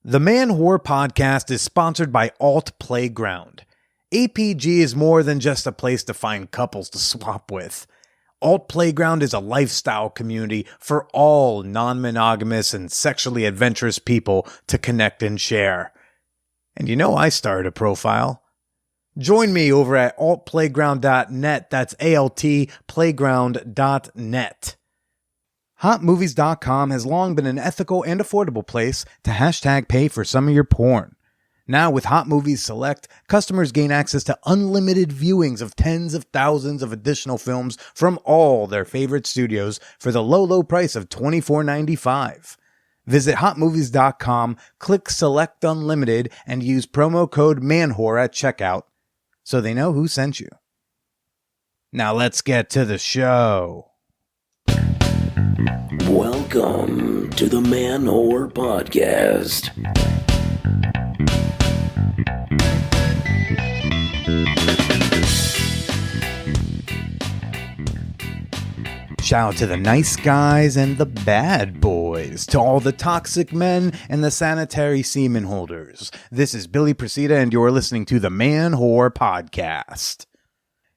The Man Whore podcast is sponsored by Alt Playground. APG is more than just a place to find couples to swap with. Alt Playground is a lifestyle community for all non-monogamous and sexually adventurous people to connect and share. And you know I started a profile. Join me over at altplayground.net. That's ALT playground.net. HotMovies.com has long been an ethical and affordable place to hashtag pay for some of your porn. Now with Hot Movies Select, customers gain access to unlimited viewings of tens of thousands of additional films from all their favorite studios for the low price of $24.95. Visit HotMovies.com, click Select Unlimited, and use promo code MANWHORE at checkout so they know who sent you. Now let's get to the show. Welcome to the Man Whore Podcast. Shout out to the nice guys and the bad boys, to all the toxic men and the sanitary semen holders. This is Billy Presida, and you're listening to the Man Whore Podcast.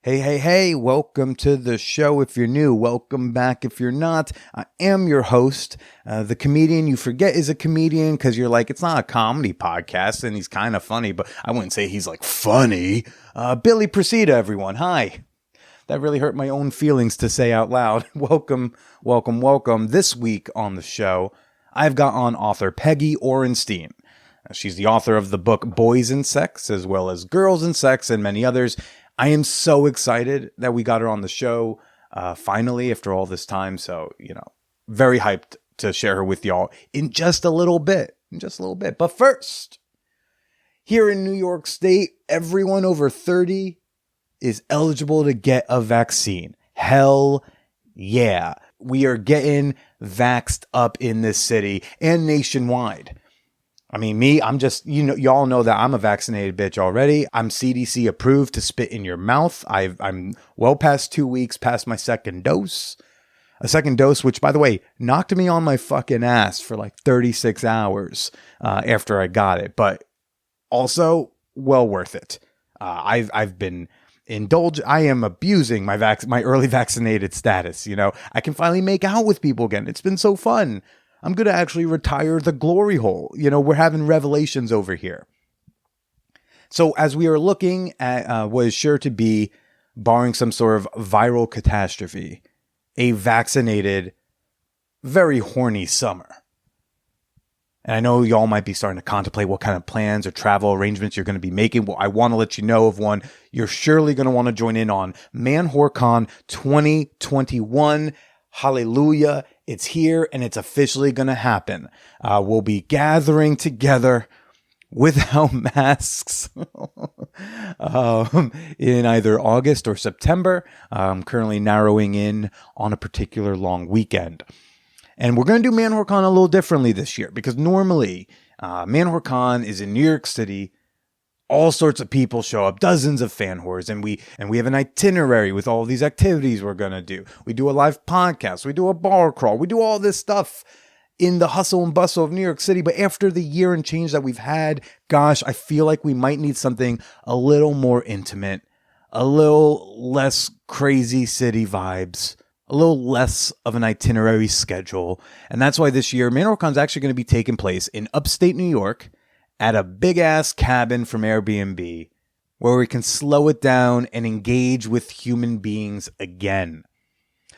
Hey, welcome to the show if you're new. Welcome back if you're not. I am your host, the comedian you forget is a comedian because you're like, it's not a comedy podcast and he's kind of funny, but I wouldn't say he's like funny. Billy Presida, everyone. Hi. That really hurt my own feelings to say out loud. Welcome. This week on the show, I've got on author Peggy Orenstein. She's the author of the book Boys and Sex, as well as Girls and Sex and many others. I am so excited that we got her on the show finally after all this time. So, very hyped to share her with y'all in just a little bit. But first, here in New York State, everyone over 30 is eligible to get a vaccine. Hell yeah. We are getting vaxxed up in this city and nationwide. I mean, I'm just, y'all know that I'm a vaccinated bitch already. I'm CDC approved to spit in your mouth. I'm well past 2 weeks past my second dose. A second dose, which, by the way, knocked me on my fucking ass for like 36 hours after I got it. But also, well worth it. I've been I am abusing my early vaccinated status. I can finally make out with people again. It's been so fun. I'm going to actually retire the glory hole. We're having revelations over here. So as we are looking at what is sure to be, barring some sort of viral catastrophe, a vaccinated, very horny summer. And I know y'all might be starting to contemplate what kind of plans or travel arrangements you're going to be making. Well, I want to let you know of one you're surely going to want to join in on. Man Whore Con 2021. Hallelujah. It's here and it's officially going to happen. We'll be gathering together without masks in either August or September. I'm currently narrowing in on a particular long weekend. And we're going to do Man Whore Con a little differently this year because normally Man Whore Con is in New York City. All sorts of people show up, dozens of fan whores, and we have an itinerary with all these activities we're going to do. We do a live podcast, we do a bar crawl, we do all this stuff in the hustle and bustle of New York City. But after the year and change that we've had, gosh, I feel like we might need something a little more intimate, a little less crazy city vibes, a little less of an itinerary schedule. And that's why this year, Man Whore Con is actually going to be taking place in upstate New York, at a big-ass cabin from Airbnb where we can slow it down and engage with human beings again.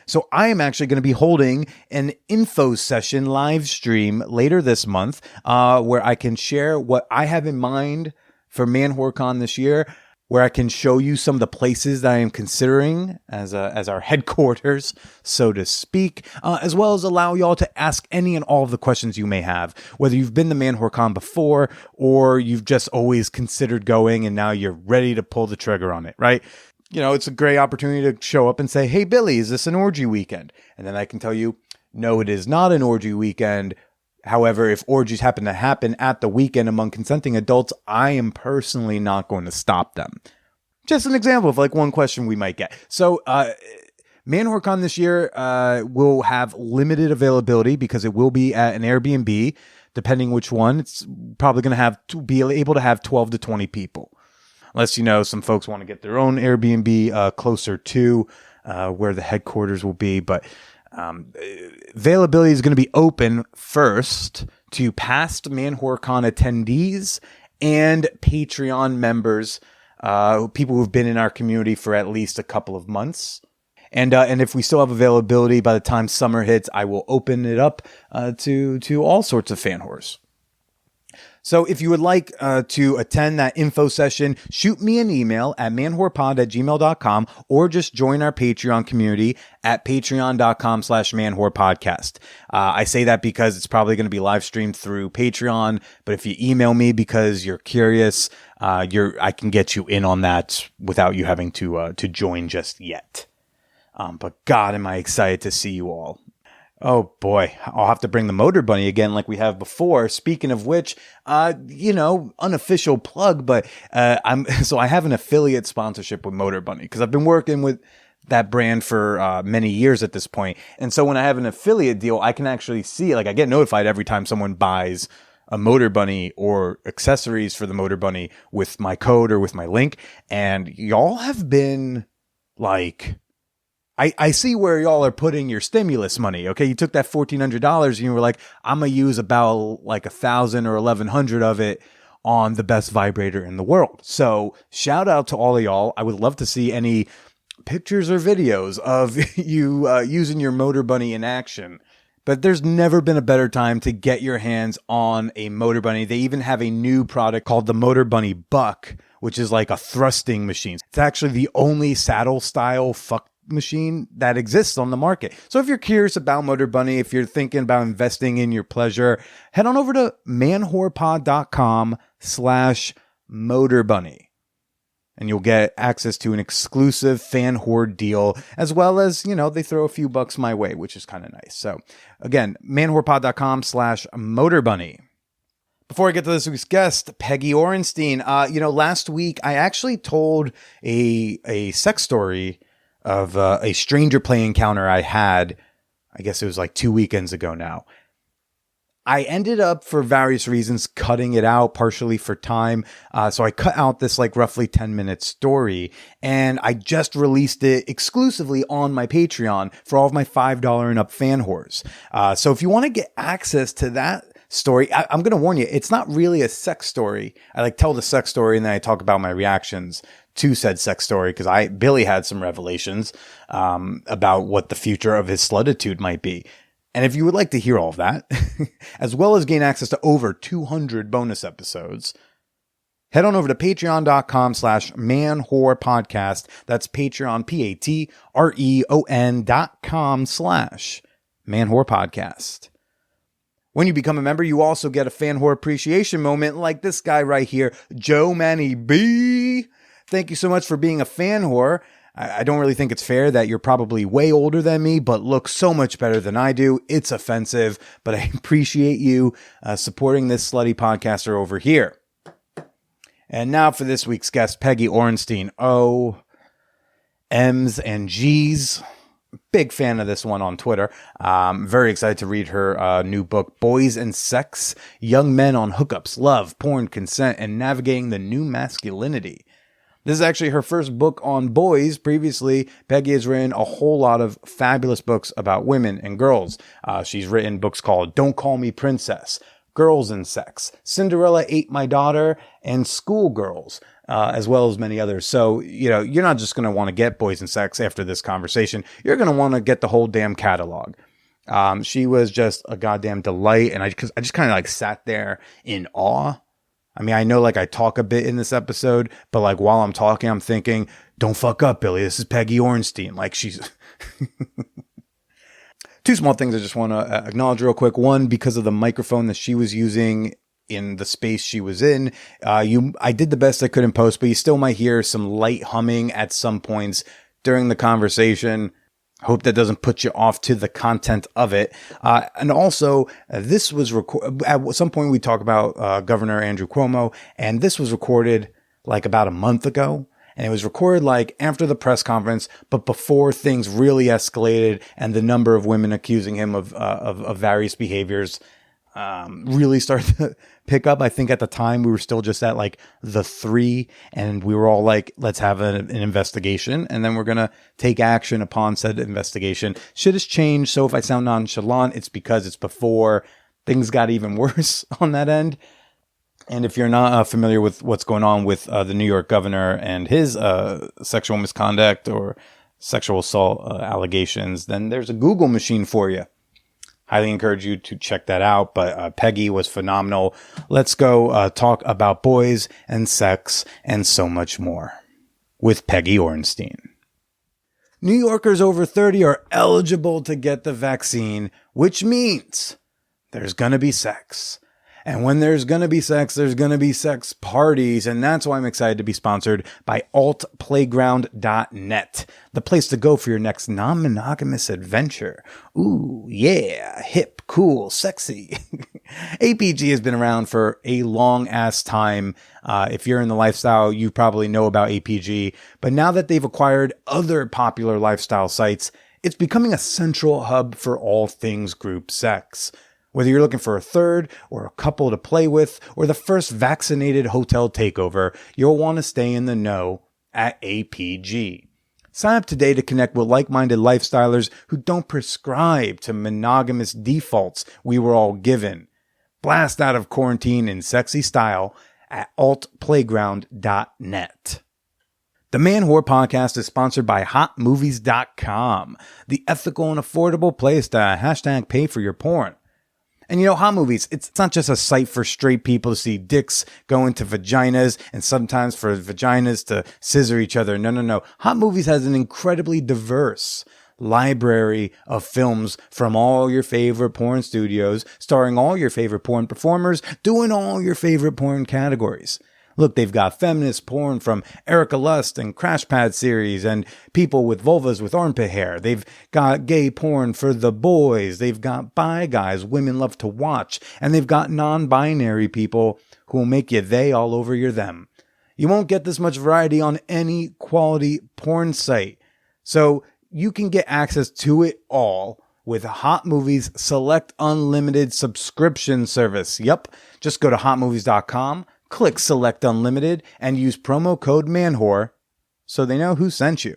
So I am actually going to be holding an info session live stream later this month where I can share what I have in mind for Man Whore Con this year, where I can show you some of the places that I am considering as our headquarters, so to speak, as well as allow y'all to ask any and all of the questions you may have, whether you've been to Man Whore Con before or you've just always considered going and now you're ready to pull the trigger on it, right? It's a great opportunity to show up and say, hey, Billy, is this an orgy weekend? And then I can tell you, no, it is not an orgy weekend. However, if orgies happen to happen at the weekend among consenting adults, I am personally not going to stop them. Just an example of one question we might get. So, Man Whore Con this year will have limited availability because it will be at an Airbnb depending which one. It's probably going to be able to have 12 to 20 people. Unless, some folks want to get their own Airbnb closer to where the headquarters will be. But availability is going to be open first to past ManWhoreCon attendees and Patreon members, people who've been in our community for at least a couple of months. And if we still have availability by the time summer hits, I will open it up to all sorts of fan whores. So if you would like to attend that info session, shoot me an email at manwhorepod@gmail.com or just join our Patreon community at patreon.com/manwhorepodcast. I say that because it's probably going to be live streamed through Patreon, but if you email me because you're curious, I can get you in on that without you having to join just yet. But God, am I excited to see you all. Oh boy, I'll have to bring the Motor Bunny again like we have before. Speaking of which, unofficial plug, but I have an affiliate sponsorship with Motor Bunny because I've been working with that brand for many years at this point. And so when I have an affiliate deal, I can actually see, I get notified every time someone buys a Motor Bunny or accessories for the Motor Bunny with my code or with my link. And y'all have been I see where y'all are putting your stimulus money. Okay. You took that $1,400 and you were like, I'm going to use about 1,000 or 1,100 of it on the best vibrator in the world. So shout out to all of y'all. I would love to see any pictures or videos of you using your Motor Bunny in action. But there's never been a better time to get your hands on a Motor Bunny. They even have a new product called the Motor Bunny Buck, which is like a thrusting machine. It's actually the only saddle style fuck machine that exists on the market. So if you're curious about Motor Bunny, if you're thinking about investing in your pleasure, head on over to manwhorepod.com/Motor Bunny. And you'll get access to an exclusive fan horde deal, as well as, they throw a few bucks my way, which is kind of nice. So again, manwhorepod.com/Motor Bunny. Before I get to this week's guest, Peggy Orenstein, last week I actually told a sex story of a stranger play encounter I had. I guess it was 2 weekends ago now. I ended up, for various reasons, cutting it out, partially for time. So I cut out this roughly 10-minute story, and I just released it exclusively on my Patreon for all of my $5 and up fan whores. So if you want to get access to that story, I'm going to warn you, it's not really a sex story. I tell the sex story and then I talk about my reactions to said sex story because Billy had some revelations about what the future of his slutitude might be. And if you would like to hear all of that, as well as gain access to over 200 bonus episodes, head on over to patreon.com/manwhorepodcast. That's Patreon, patreon.com/manwhorepodcast. When you become a member, you also get a fan whore appreciation moment like this guy right here, Joe Manny B. Thank you so much for being a fan whore. I don't really think it's fair that you're probably way older than me, but look so much better than I do. It's offensive, but I appreciate you supporting this slutty podcaster over here. And now for this week's guest, Peggy Orenstein. Oh, M's and G's. Big fan of this one on Twitter. Very excited to read her new book, Boys and Sex, Young Men on Hookups, Love, Porn, Consent, and Navigating the New Masculinity. This is actually her first book on boys. Previously, Peggy has written a whole lot of fabulous books about women and girls. She's written books called Don't Call Me Princess, Girls and Sex, Cinderella Ate My Daughter, and Schoolgirls, as well as many others. So, you're not just going to want to get Boys and Sex after this conversation. You're going to want to get the whole damn catalog. She was just a goddamn delight. And I just kind of sat there in awe. I mean, I know I talk a bit in this episode, but while I'm talking, I'm thinking, don't fuck up, Billy. This is Peggy Orenstein. She's two small things I just want to acknowledge real quick. One, because of the microphone that she was using in the space she was in, I did the best I could in post, but you still might hear some light humming at some points during the conversation. Hope that doesn't put you off to the content of it. And also, this was at some point we talk about Governor Andrew Cuomo, and this was recorded about a month ago. And it was recorded after the press conference, but before things really escalated and the number of women accusing him of various behaviors really start to pick up. I think at the time we were still just at like the 3, and we were all like, let's have an investigation, and then we're going to take action upon said investigation. Shit has changed. So if I sound nonchalant, it's because it's before things got even worse on that end. And if you're not familiar with what's going on with the New York governor and his sexual misconduct or sexual assault allegations, then there's a Google machine for you. Highly encourage you to check that out. But Peggy was phenomenal. Let's go talk about boys and sex and so much more with Peggy Orenstein. New Yorkers over 30 are eligible to get the vaccine, which means there's going to be sex. And when there's going to be sex, there's going to be sex parties. And that's why I'm excited to be sponsored by altplayground.net, the place to go for your next non-monogamous adventure. Ooh, yeah, hip, cool, sexy. APG has been around for a long ass time. If you're in the lifestyle, you probably know about APG. But now that they've acquired other popular lifestyle sites, it's becoming a central hub for all things group sex. Whether you're looking for a third or a couple to play with or the first vaccinated hotel takeover, you'll want to stay in the know at APG. Sign up today to connect with like-minded lifestylers who don't prescribe to monogamous defaults we were all given. Blast out of quarantine in sexy style at altplayground.net. The Man Whore Podcast is sponsored by HotMovies.com, the ethical and affordable place to hashtag pay for your porn. And you know, Hot Movies, it's not just a site for straight people to see dicks go into vaginas and sometimes for vaginas to scissor each other. No. Hot Movies has an incredibly diverse library of films from all your favorite porn studios, starring all your favorite porn performers, doing all your favorite porn categories. Look, they've got feminist porn from Erica Lust and Crash Pad series and people with vulvas with armpit hair. They've got gay porn for the boys. They've got bi guys women love to watch. And they've got non-binary people who will make you they all over your them. You won't get this much variety on any quality porn site. So you can get access to it all with Hot Movies Select Unlimited subscription service. Yep, just go to hotmovies.com. Click Select Unlimited and use promo code MANWHORE so they know who sent you.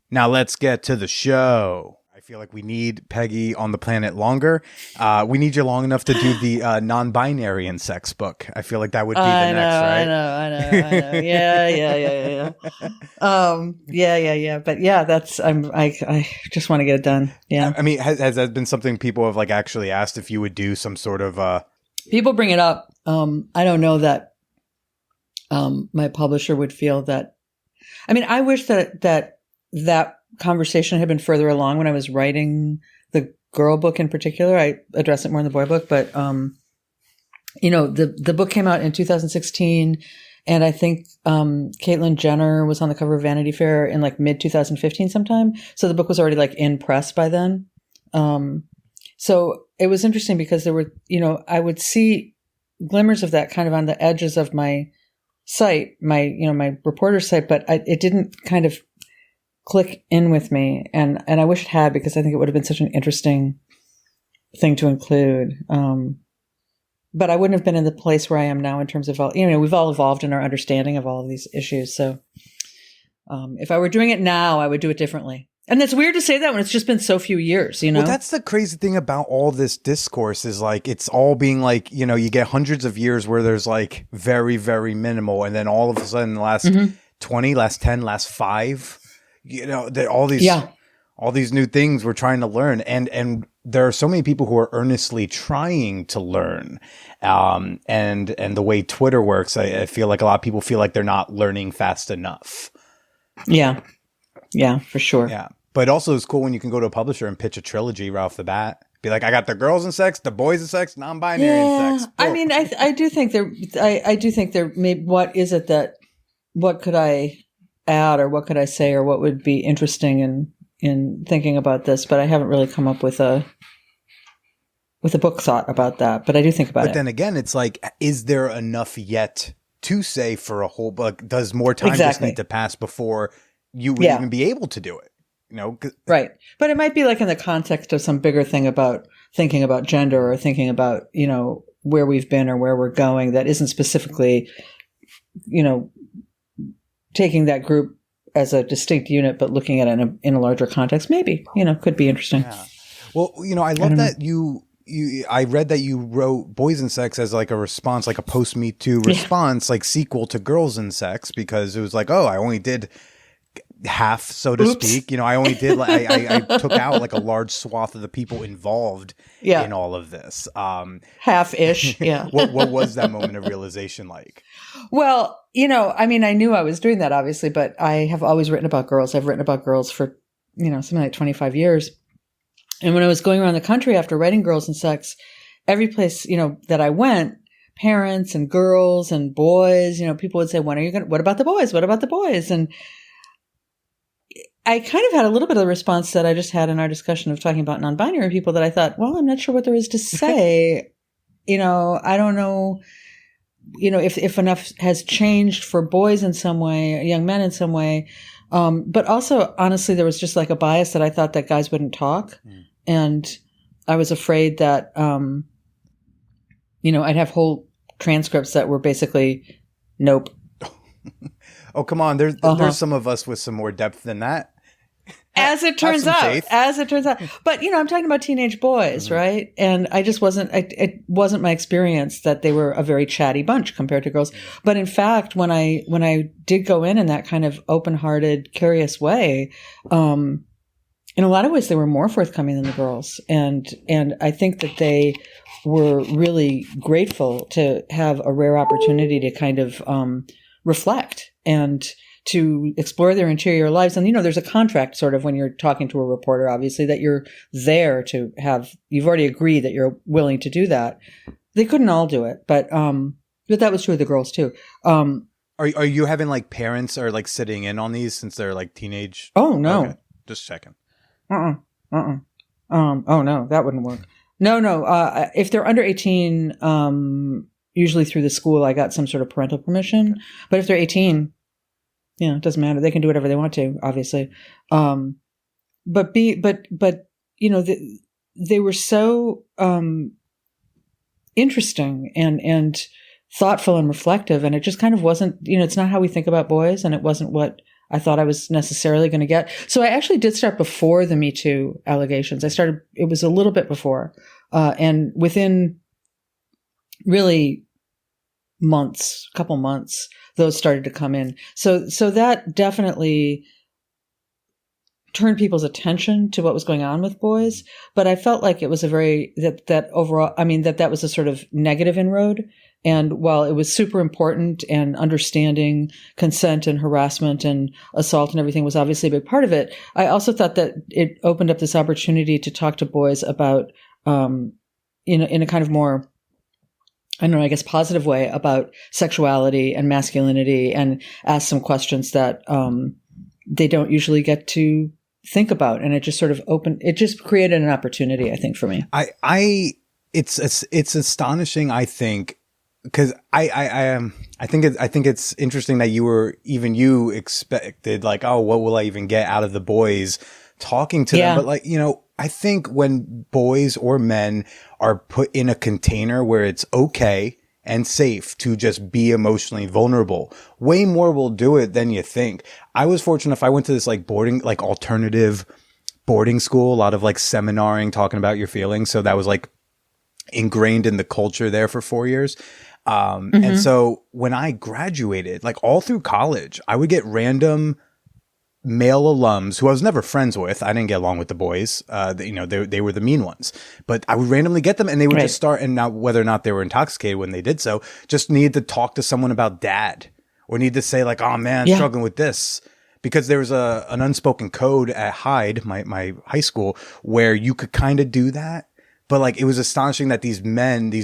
Now let's get to the show. I feel like we need Peggy on the planet longer. We need you long enough to do the non-binary and sex book. I feel like that would be the next, right? I know. Yeah. But yeah, I just want to get it done. Yeah. I mean, has that been something people have like actually asked if you would do some sort of People bring it up. I don't know that my publisher would feel that. I mean, I wish that conversation had been further along when I was writing the girl book in particular. I address it more in the boy book, but the book came out in 2016, and I think Caitlyn Jenner was on the cover of Vanity Fair in like mid 2015 sometime. So the book was already like in press by then. So it was interesting because there were, I would see glimmers of that kind of on the edges of my site, my reporter site, but it didn't kind of click in with me. And I wish it had, because I think it would have been such an interesting thing to include. But I wouldn't have been in the place where I am now in terms of we've all evolved in our understanding of all of these issues. So if I were doing it now, I would do it differently. And it's weird to say that when it's just been so few years, Well, that's the crazy thing about all this discourse is like, it's all being like, you get hundreds of years where there's like very, very minimal. And then all of a sudden the last 20, last 10, last 5, all these new things we're trying to learn. And there are so many people who are earnestly trying to learn. And the way Twitter works, I feel like a lot of people feel like they're not learning fast enough. Yeah. Yeah, for sure. Yeah. But also it's cool when you can go to a publisher and pitch a trilogy right off the bat. Be like, I got the girls and sex, the boys and sex, non-binary and sex. Boom. I mean, I do think there may, what is it that, what could I add or what could I say or what would be interesting in thinking about this, but I haven't really come up with a book thought about that, but I do think about it. But then again, it's like, is there enough yet to say for a whole book? Does more time just need to pass before you would even be able to do it? Right. But it might be like in the context of some bigger thing about thinking about gender or thinking about, where we've been or where we're going that isn't specifically, taking that group as a distinct unit, but looking at it in a larger context, maybe, could be interesting. Yeah. Well, I love that I read that you wrote Boys and Sex as like a response, like a post Me Too response, like sequel to Girls and Sex, because it was like, oh, I only did half, so to speak. I only did, I took out like a large swath of the people involved in all of this. Half-ish, yeah. What was that moment of realization like? Well, I knew I was doing that, obviously, but I have always written about girls. I've written about girls for, something like 25 years. And when I was going around the country after writing Girls and Sex, every place, that I went, parents and girls and boys, people would say, what about the boys? What about the boys? And I kind of had a little bit of the response that I just had in our discussion of talking about non-binary people, that I thought, well, I'm not sure what there is to say. I don't know, if enough has changed for boys in some way, young men in some way. But also, honestly, there was just like a bias that I thought that guys wouldn't talk. And I was afraid that, I'd have whole transcripts that were basically, nope. Oh, come on. There's some of us with some more depth than that. As it turns out. But, I'm talking about teenage boys, right? And I just it wasn't my experience that they were a very chatty bunch compared to girls. But in fact, when I did go in that kind of open-hearted, curious way, in a lot of ways, they were more forthcoming than the girls. And I think that they were really grateful to have a rare opportunity to kind of, reflect and to explore their interior lives. And, there's a contract sort of when you're talking to a reporter, obviously, that you're there to you've already agreed that you're willing to do that. They couldn't all do it, but that was true of the girls too. Are you having like parents are like sitting in on these since they're like teenage? Oh, no. Okay. Just checking. Oh no, that wouldn't work. No. If they're under 18, usually through the school, I got some sort of parental permission. Okay. But if they're 18, it doesn't matter. They can do whatever they want to, obviously. But they were so interesting and thoughtful and reflective, and it just kind of wasn't. It's not how we think about boys, and it wasn't what I thought I was necessarily going to get. So I actually did start before the Me Too allegations. It was a little bit before, and within really a couple months, those started to come in. So that definitely turned people's attention to what was going on with boys. But I felt like it was that overall, that was a sort of negative inroad. And while it was super important and understanding consent and harassment and assault and everything was obviously a big part of it, I also thought that it opened up this opportunity to talk to boys about, in a kind of more, I don't know, I guess positive way about sexuality and masculinity, and ask some questions that they don't usually get to think about. And it just sort of created an opportunity, I think, for me. It's astonishing, I think. Because I think it's interesting that you expected like, oh, what will I even get out of the boys talking to them? But like, I think when boys or men are put in a container where it's okay and safe to just be emotionally vulnerable, way more will do it than you think. I was fortunate enough, I went to this like alternative boarding school, a lot of like seminaring, talking about your feelings. So that was like ingrained in the culture there for 4 years. And so when I graduated, like all through college, I would get random male alums who I was never friends with. I didn't get along with the boys. They were the mean ones, but I would randomly get them and they would just start. And now whether or not they were intoxicated when they did so, just needed to talk to someone about dad, or need to say like, oh man, struggling with this. Because there was an unspoken code at Hyde, my high school, where you could kind of do that. But like, it was astonishing that these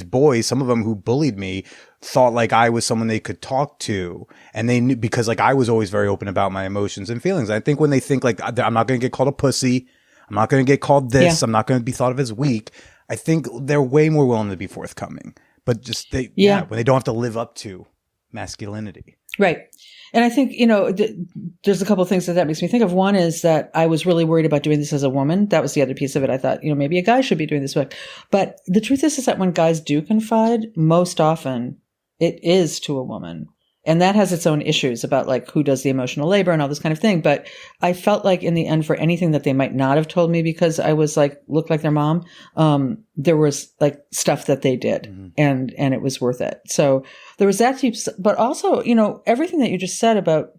boys, some of them who bullied me, thought like I was someone they could talk to. And they knew, because like I was always very open about my emotions and feelings. I think when they think like, I'm not going to get called a pussy, I'm not going to get called this, I'm not going to be thought of as weak, I think they're way more willing to be forthcoming. But just when they don't have to live up to masculinity. Right. And I think, there's a couple of things that makes me think of. One is that I was really worried about doing this as a woman. That was the other piece of it. I thought, maybe a guy should be doing this book. But the truth is that when guys do confide, most often it is to a woman. And that has its own issues about like who does the emotional labor and all this kind of thing. But I felt like in the end, for anything that they might not have told me because I was like, looked like their mom, there was like stuff that they did and it was worth it. So there was that piece, but also, everything that you just said about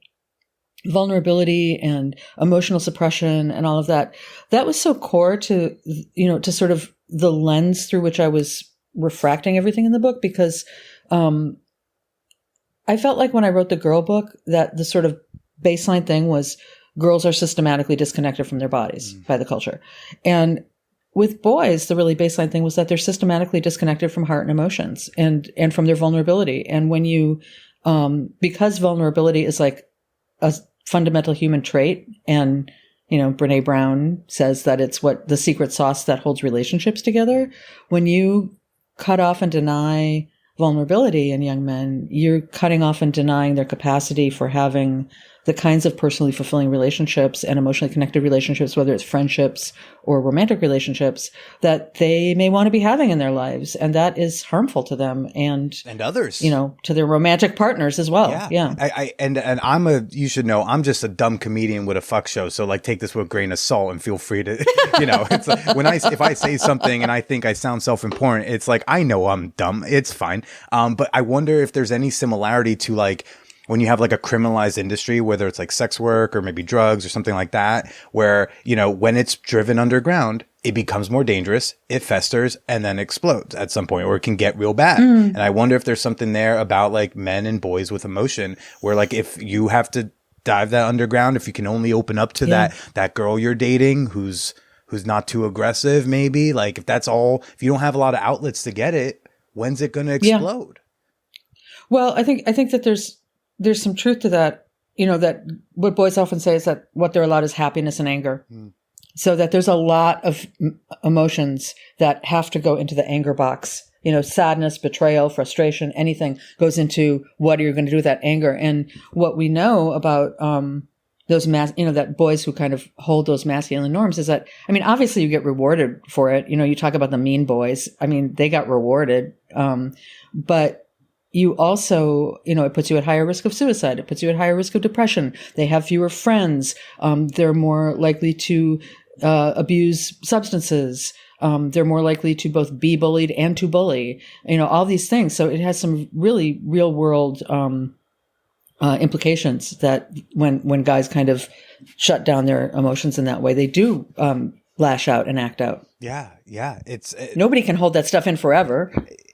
vulnerability and emotional suppression and all of that, that was so core to, to sort of the lens through which I was refracting everything in the book because, I felt like when I wrote the girl book that the sort of baseline thing was girls are systematically disconnected from their bodies by the culture. And with boys, the really baseline thing was that they're systematically disconnected from heart and emotions and from their vulnerability. And when you, because vulnerability is like a fundamental human trait and, Brene Brown says that it's what the secret sauce that holds relationships together. When you cut off and deny vulnerability in young men, you're cutting off and denying their capacity for having the kinds of personally fulfilling relationships and emotionally connected relationships, whether it's friendships or romantic relationships, that they may want to be having in their lives. And that is harmful to them and others, to their romantic partners as well. Yeah. And you should know, I'm just a dumb comedian with a fuck show. So like take this with a grain of salt and feel free to, it's like if I say something and I think I sound self-important, it's like, I know I'm dumb. It's fine. But I wonder if there's any similarity to like, when you have like a criminalized industry, whether it's like sex work or maybe drugs or something like that, where, when it's driven underground, it becomes more dangerous, it festers and then explodes at some point, or it can get real bad. And I wonder if there's something there about like men and boys with emotion where like, if you have to dive that underground, if you can only open up to that girl you're dating, who's not too aggressive, maybe like if that's all, if you don't have a lot of outlets to get it, when's it going to explode? Well, I think that there's some truth to that, that what boys often say is that what they're allowed is happiness and anger. So that there's a lot of emotions that have to go into the anger box. Sadness, betrayal, frustration, anything goes into what are you going to do with that anger? And what we know about those that boys who kind of hold those masculine norms is that, obviously you get rewarded for it. You talk about the mean boys. They got rewarded. But you also, it puts you at higher risk of suicide. It puts you at higher risk of depression. They have fewer friends. They're more likely to abuse substances. They're more likely to both be bullied and to bully, all these things. So it has some really real world implications that when guys kind of shut down their emotions in that way, they do lash out and act out. Yeah. Nobody can hold that stuff in forever.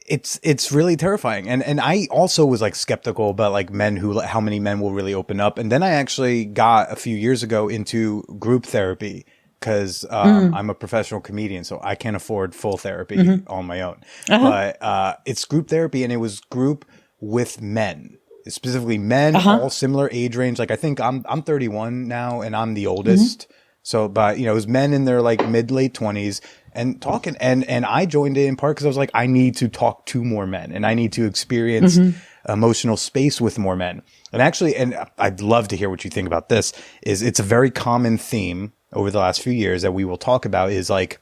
It's really terrifying. And I also was like skeptical about like how many men will really open up. And then I actually got a few years ago into group therapy because I'm a professional comedian, so I can't afford full therapy on my own. But it's group therapy, and it was group with men, specifically men, all similar age range. Like I think I'm 31 now, and I'm the oldest. So, but it was men in their like late 20s and talking, and I joined it in part because I was like, I need to talk to more men, and I need to experience emotional space with more men. And actually, and I'd love to hear what you think about this. It's a very common theme over the last few years that we will talk about is like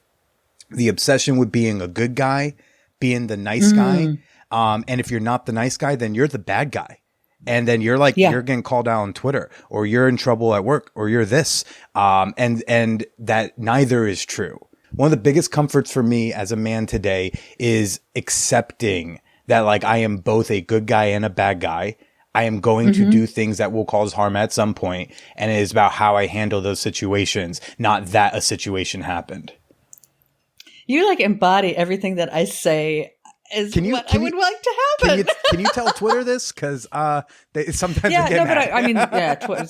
the obsession with being a good guy, being the nice guy, and if you're not the nice guy, then you're the bad guy. And then you're like, you're getting called out on Twitter, or you're in trouble at work, or you're this. And that neither is true. One of the biggest comforts for me as a man today is accepting that like I am both a good guy and a bad guy. I am going to do things that will cause harm at some point, and it is about how I handle those situations, not that a situation happened. You like embody everything that I say. I would like to happen. Can you tell Twitter this? Because sometimes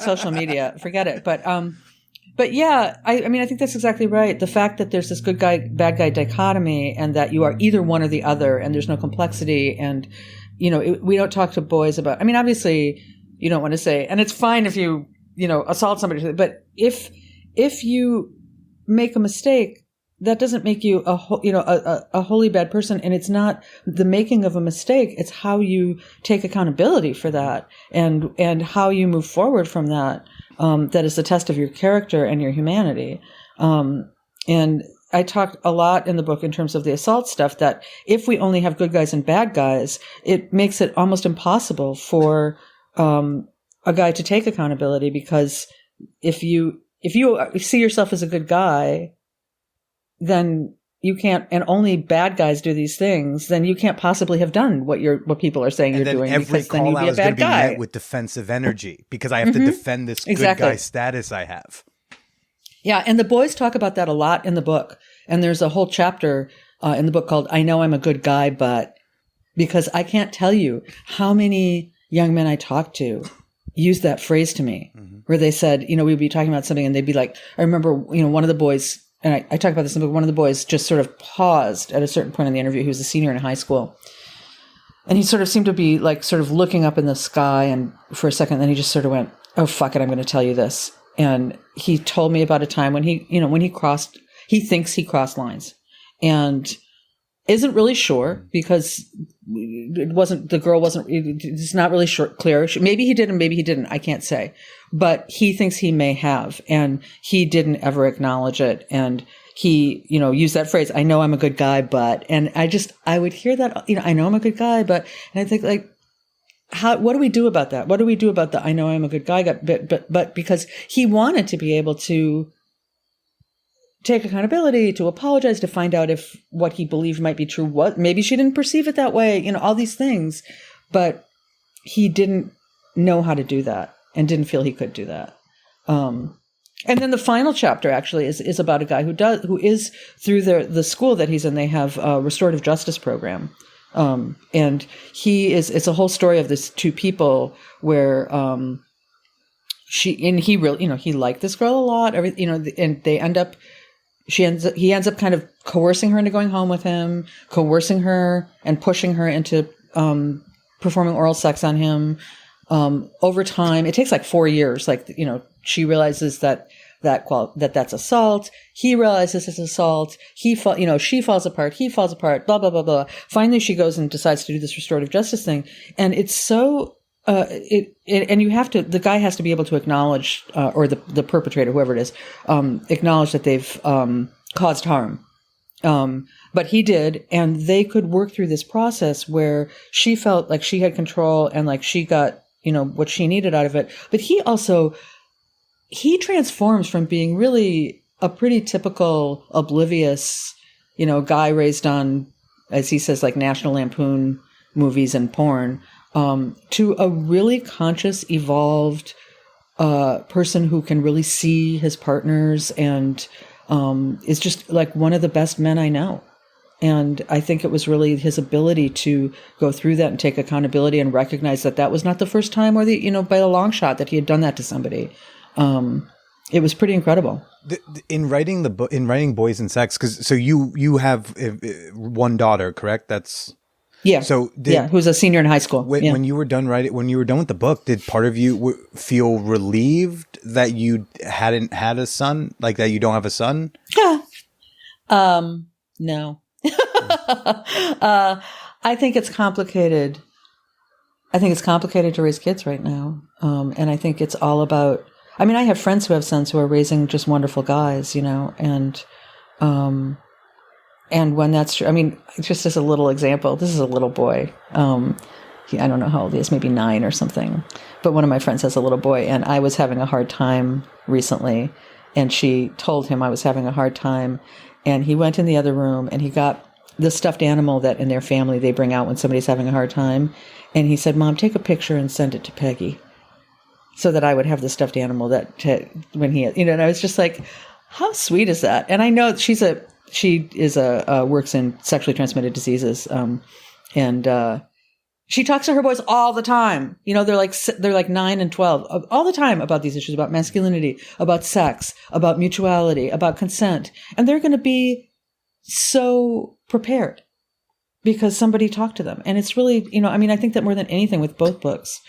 social media, forget it. But yeah, I think that's exactly right. The fact that there's this good guy, bad guy dichotomy, and that you are either one or the other, and there's no complexity, and we don't talk to boys about. Obviously, you don't want to say, and it's fine if you assault somebody, but if you make a mistake, make you a wholly bad person. And it's not the making of a mistake. It's how you take accountability for that and how you move forward from that. That is the test of your character and your humanity. And I talked a lot in the book in terms of the assault stuff, that if we only have good guys and bad guys, it makes it almost impossible for a guy to take accountability, because if you see yourself as a good guy, then you can't, and only bad guys do these things, then you can't possibly have done what people are saying and you're doing. Every because then you'd call be out a is going bad to be guy. met with defensive energy because I have to defend this good guy status I have. Yeah, and the boys talk about that a lot in the book. And there's a whole chapter in the book called "I Know I'm a Good Guy, But," because I can't tell you how many young men I talked to used that phrase to me, where they said, we'd be talking about something and they'd be like, I remember, one of the boys, and I talk about this in the book, one of the boys just sort of paused at a certain point in the interview. He was a senior in high school. And he sort of seemed to be like sort of looking up in the sky, and for a second, then he just sort of went, "Oh, fuck it, I'm going to tell you this." And he told me about a time when he thinks he crossed lines and isn't really sure, because it's not really clear. Maybe he did and maybe he didn't. I can't say, but he thinks he may have, and he didn't ever acknowledge it. And he, used that phrase, "I know I'm a good guy, but," and I would hear that, "I know I'm a good guy, but," and I think like, what do we do about that? What do we do about the "I know I'm a good guy," but because he wanted to be able to take accountability, to apologize, to find out if what he believed might be true, maybe she didn't perceive it that way, all these things, but he didn't know how to do that and didn't feel he could do that. And then the final chapter actually is about a guy who is through the school that he's in. They have a restorative justice program. And it's a whole story of this two people where, he really, he liked this girl a lot, and he ends up kind of coercing her into going home with him, coercing her and pushing her into, performing oral sex on him. Over time, it takes like 4 years. She realizes that's assault. He realizes it's assault. she falls apart. He falls apart. Blah blah blah blah. Finally, she goes and decides to do this restorative justice thing, and it's so. And you have to. The guy has to be able to acknowledge, or the perpetrator, whoever it is, acknowledge that they've caused harm. But he did, and they could work through this process where she felt like she had control and like she got what she needed out of it. But he transforms from being really a pretty typical oblivious, guy raised on, as he says, like National Lampoon movies and porn, to a really conscious, evolved person who can really see his partners and is just like one of the best men I know. And I think it was really his ability to go through that and take accountability and recognize that was not the first time or by a long shot that he had done that to somebody. It was pretty incredible. In writing the book, in writing Boys and Sex, so you have one daughter, correct? That's yeah. So who's a senior in high school. When you were done with the book, did part of you feel relieved that you hadn't had a son, like that you don't have a son? Yeah. No. I think it's complicated. I think it's complicated to raise kids right now. And I think it's all about, I have friends who have sons who are raising just wonderful guys, and when that's true, just as a little example, this is a little boy. I don't know how old he is, maybe 9 or something. But one of my friends has a little boy, and I was having a hard time recently, and she told him I was having a hard time, and he went in the other room and he got the stuffed animal that in their family they bring out when somebody's having a hard time. And he said, "Mom, take a picture and send it to Peggy so that I would have the stuffed animal when he, and I was just like, how sweet is that?" And I know she works in sexually transmitted diseases. And she talks to her boys all the time. They're like 9 and 12 all the time about these issues, about masculinity, about sex, about mutuality, about consent. And they're going to be so prepared because somebody talked to them. And it's really, I think that more than anything with both books,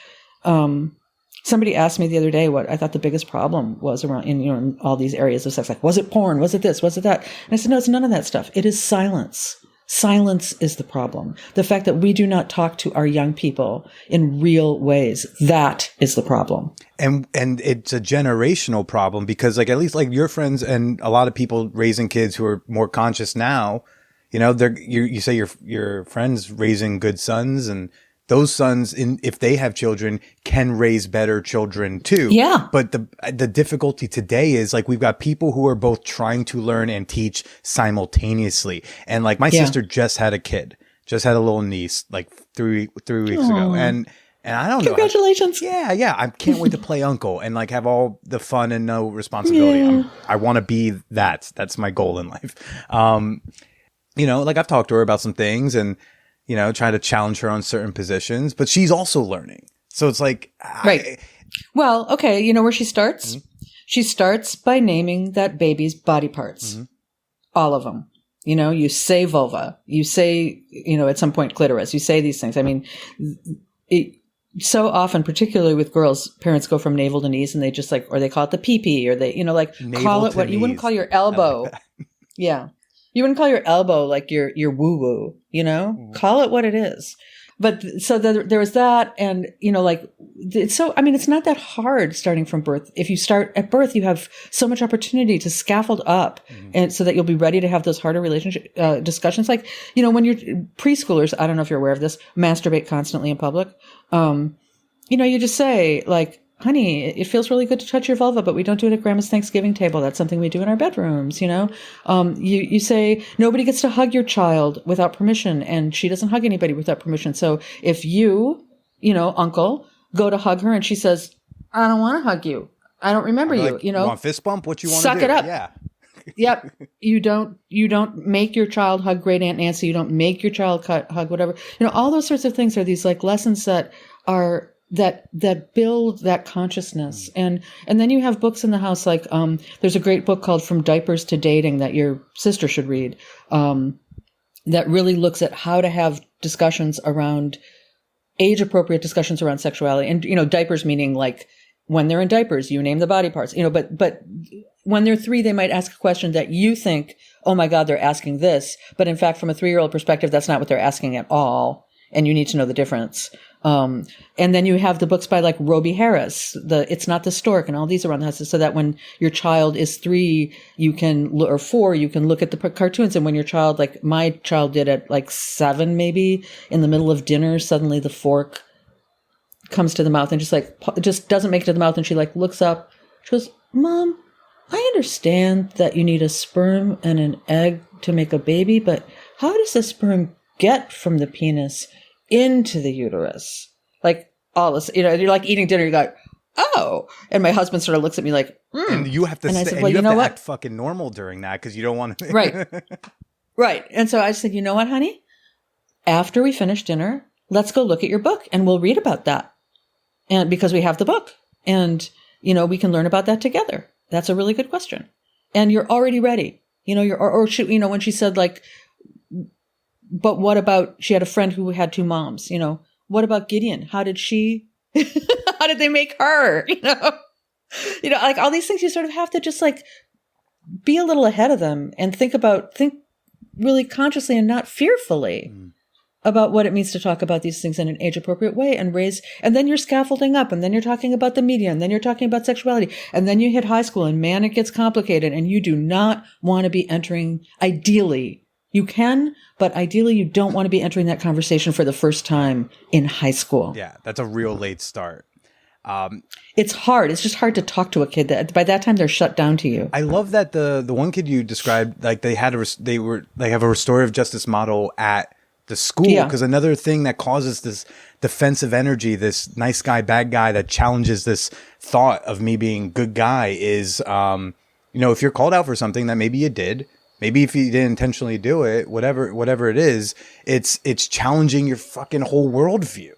somebody asked me the other day what I thought the biggest problem was around in all these areas of sex. Like, was it porn? Was it this? Was it that? And I said, no, it's none of that stuff. It is silence. Silence is the problem. The fact that we do not talk to our young people in real ways, that is the problem. And it's a generational problem because like, at least like your friends and a lot of people raising kids who are more conscious now, you say your friends raising good sons, and those sons, if they have children, can raise better children too. Yeah. But the difficulty today is like we've got people who are both trying to learn and teach simultaneously. And like my sister just had a little niece like three weeks ago, and I don't know. Congratulations. Yeah. I can't wait to play uncle and like have all the fun and no responsibility. Yeah. I want to be that. That's my goal in life. Like I've talked to her about some things and, trying to challenge her on certain positions, but she's also learning. So it's like, right. Well, okay. You know where she starts? Mm-hmm. She starts by naming that baby's body parts. Mm-hmm. All of them. You say vulva, you say, at some point clitoris, you say these things. I mean, so often, particularly with girls, parents go from navel to knees and they just like, or they call it the pee-pee, or they, navel call it what knees. You wouldn't call your elbow. Yeah. You wouldn't call your elbow like your woo-woo, Mm-hmm. Call it what it is. But so there was that. And, it's not that hard starting from birth. If you start at birth, you have so much opportunity to scaffold up and so that you'll be ready to have those harder relationship discussions. Like, when you're preschoolers, I don't know if you're aware of this, masturbate constantly in public. You just say like, honey, it feels really good to touch your vulva, but we don't do it at Grandma's Thanksgiving table. That's something we do in our bedrooms, You say nobody gets to hug your child without permission, and she doesn't hug anybody without permission. So if you, uncle, go to hug her and she says, I don't want to hug you. I don't remember you, like, you want fist bump? What you want to do? Suck it up. Yeah. Yep. You don't make your child hug Great Aunt Nancy. You don't make your child hug whatever. All those sorts of things are these like lessons that are that build that consciousness. And then you have books in the house like there's a great book called From Diapers to Dating that your sister should read, that really looks at how to have discussions around age appropriate discussions around sexuality. And diapers meaning like when they're in diapers, you name the body parts, but when they're 3, they might ask a question that you think, oh my God, they're asking this. But in fact, from a 3-year-old perspective, that's not what they're asking at all. And you need to know the difference. And then you have the books by like Roby Harris, It's Not the Stork, and all these around the house, so that when your child is 3, or 4, you can look at the cartoons. And when your child, like my child did at like 7, maybe in the middle of dinner, suddenly the fork comes to the mouth and just doesn't make it to the mouth. And she like looks up, she goes, Mom, I understand that you need a sperm and an egg to make a baby, but how does the sperm get from the penis into the uterus? Like all this, you're like eating dinner, you go, oh. And my husband sort of looks at me like, And you have to, and I said, and well, you have know to what? act fucking normal during that because you don't want to. Right. Right. And so I said, you know what, honey? After we finish dinner, let's go look at your book and we'll read about that. And because we have the book and, we can learn about that together. That's a really good question. And you're already ready. When she said like, but what about, she had a friend who had 2 moms, what about Gideon? How did they make her? Like all these things, you sort of have to just like be a little ahead of them and think really consciously and not fearfully about what it means to talk about these things in an age appropriate way and then you're scaffolding up, and then you're talking about the media, and then you're talking about sexuality, and then you hit high school and man, it gets complicated, and you do not want to be entering, ideally, you can, but ideally you don't want to be entering that conversation for the first time in high school. Yeah, that's a real late start. It's hard. It's just hard to talk to a kid that by that time they're shut down to you. I love that the one kid you described, like they have a restorative justice model at the school, because another thing that causes this defensive energy, this nice guy, bad guy that challenges this thought of me being good guy is, if you're called out for something that maybe you did, maybe if you didn't intentionally do it, whatever it is, it's challenging your fucking whole worldview,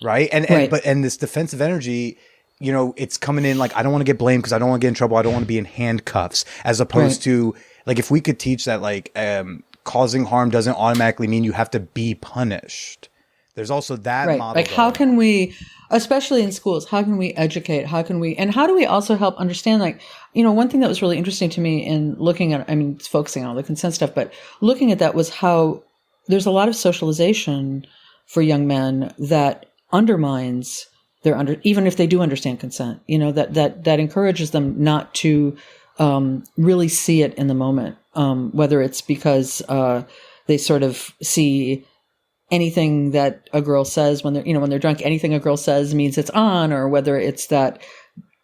right? And this defensive energy, it's coming in like, I don't want to get blamed because I don't want to get in trouble. I don't want to be in handcuffs, as opposed to like, if we could teach that like causing harm doesn't automatically mean you have to be punished. There's also that model. Like how can we especially in schools. How can we educate? And how do we also help understand, like, one thing that was really interesting to me in looking at, it's focusing on all the consent stuff, but looking at that was how there's a lot of socialization for young men that undermines even if they do understand consent, that encourages them not to really see it in the moment, whether it's because they sort of see anything that a girl says when they're drunk, anything a girl says means it's on, or whether it's that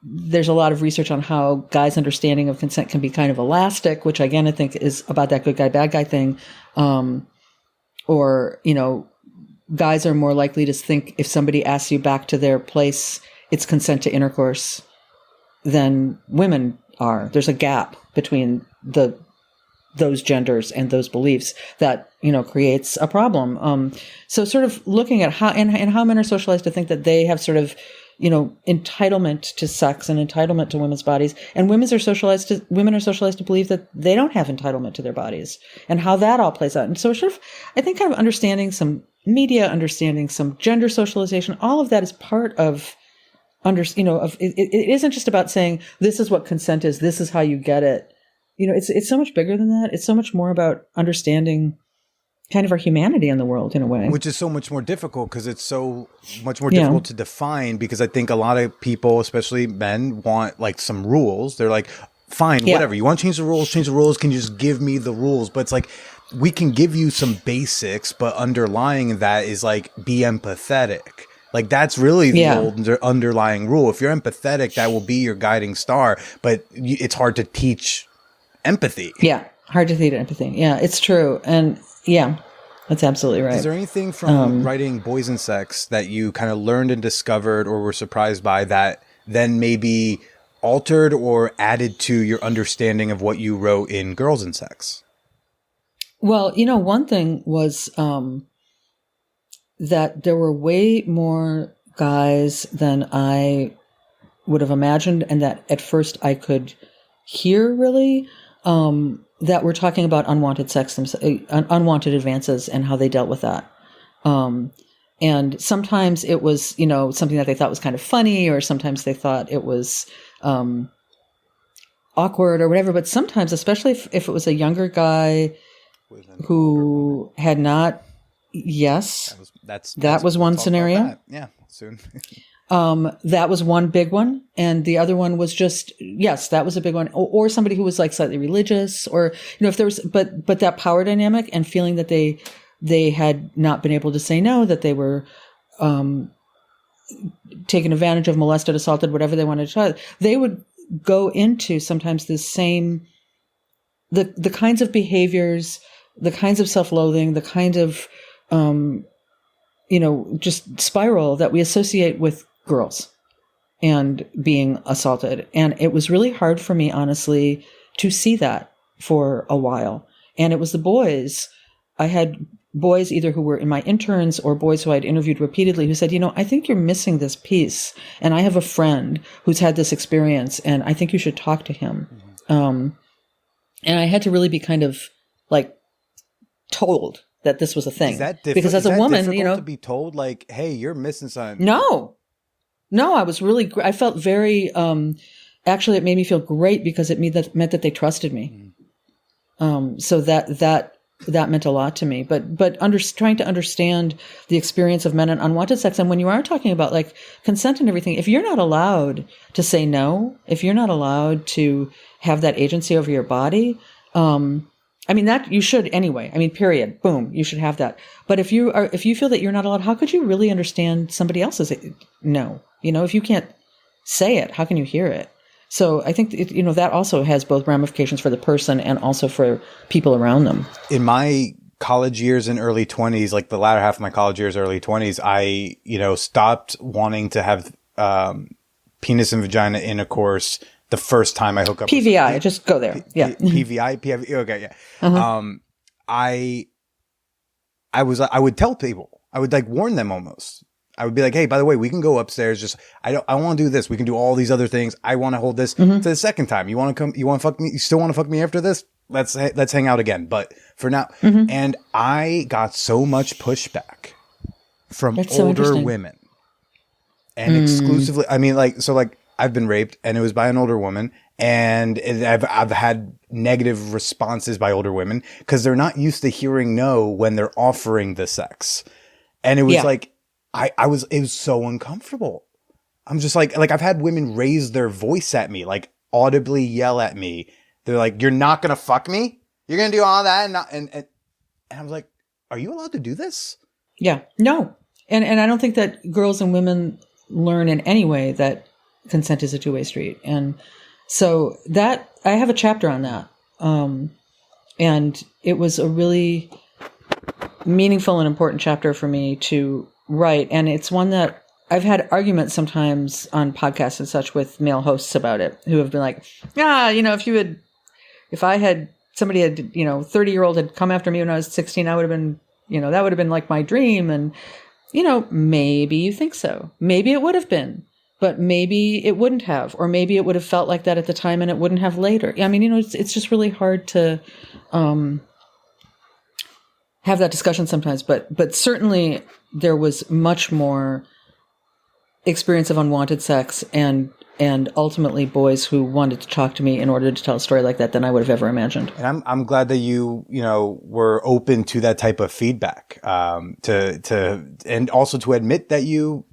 there's a lot of research on how guys' understanding of consent can be kind of elastic, which again, I think is about that good guy, bad guy thing. Or, guys are more likely to think if somebody asks you back to their place, it's consent to intercourse than women are. There's a gap between those genders and those beliefs that, creates a problem. So sort of looking at how, and how men are socialized to think that they have sort of, entitlement to sex and entitlement to women's bodies, and women are socialized to believe that they don't have entitlement to their bodies, and how that all plays out. And so sort of, I think, kind of understanding some media, understanding some gender socialization, all of that is part of it isn't just about saying this is what consent is, this is how you get it. It's so much bigger than that. It's so much more about understanding kind of our humanity in the world in a way. Which is so much more difficult because it's so much more difficult to define, because I think a lot of people, especially men, want like some rules. They're like, fine, whatever. You want to change the rules, change the rules. Can you just give me the rules? But it's like, we can give you some basics, but underlying that is like, be empathetic. Like that's really the old underlying rule. If you're empathetic, that will be your guiding star, but it's hard to teach empathy. Yeah. Hard to teach empathy. Yeah, it's true. And yeah, that's absolutely right. Is there anything from writing Boys and Sex that you kind of learned and discovered or were surprised by that then maybe altered or added to your understanding of what you wrote in Girls and Sex? Well, one thing was that there were way more guys than I would have imagined, and that at first I could hear really, that we're talking about unwanted sex, unwanted advances, and how they dealt with that. And sometimes it was, something that they thought was kind of funny, or sometimes they thought it was awkward or whatever. But sometimes, especially if it was a younger guy who had not, that was one scenario. Yeah, soon. That was one big one. And the other one was just, that was a big one. Or somebody who was like slightly religious, or, if there was, but that power dynamic and feeling that they had not been able to say no, that they were, taken advantage of, molested, assaulted, whatever they wanted to try. They would go into sometimes the same, the kinds of behaviors, the kinds of self-loathing, the kind of, just spiral that we associate with girls and being assaulted. And it was really hard for me, honestly, to see that for a while. And it was the boys. I had boys either who were in my interns or boys who I'd interviewed repeatedly who said, I think you're missing this piece. And I have a friend who's had this experience, and I think you should talk to him. And I had to really be kind of like told that this was a thing. Because as a woman, to be told like, hey, you're missing something. No, I felt very, actually it made me feel great because it meant that they trusted me. So that meant a lot to me, but trying to understand the experience of men and unwanted sex. And when you are talking about like consent and everything, if you're not allowed to say no, if you're not allowed to have that agency over your body, that you should anyway. Period. Boom. You should have that. But if you feel that you're not allowed, how could you really understand somebody else's no? If you can't say it, how can you hear it? So I think, that also has both ramifications for the person and also for people around them. In my college years and early 20s, like the latter half of my college years, early 20s, I, stopped wanting to have penis and vagina intercourse the first time I hook up. PVI, just go there. Yeah. PVI, PVI. Okay. Yeah. Uh-huh. I would tell people, I would like warn them almost. I would be like, hey, by the way, we can go upstairs. Just, I want to do this. We can do all these other things. I want to hold this to the second time. You want to come, you want to fuck me? You still want to fuck me after this? Let's hang out again. But for now, and I got so much pushback from older women. and exclusively, I mean, like, so like I've been raped and it was by an older woman, and I've had negative responses by older women because they're not used to hearing no when they're offering the sex. And it was like, it was so uncomfortable. I'm just like I've had women raise their voice at me, like audibly yell at me. They're like, "You're not going to fuck me? You're going to do all that?" And I was like, "Are you allowed to do this?" Yeah, no. And I don't think that girls and women learn in any way that consent is a two-way street. And so that, I have a chapter on that. And it was a really meaningful and important chapter for me to write. And it's one that I've had arguments sometimes on podcasts and such with male hosts about it, who have been like, somebody had, 30-year-old had come after me when I was 16, I would have been, that would have been like my dream. And, maybe you think so. Maybe it would have been, but maybe it wouldn't have, or maybe it would have felt like that at the time and it wouldn't have later. I mean, it's just really hard to, have that discussion sometimes, but certainly there was much more experience of unwanted sex and ultimately boys who wanted to talk to me in order to tell a story like that than I would have ever imagined. And I'm glad that you were open to that type of feedback, and also to admit that you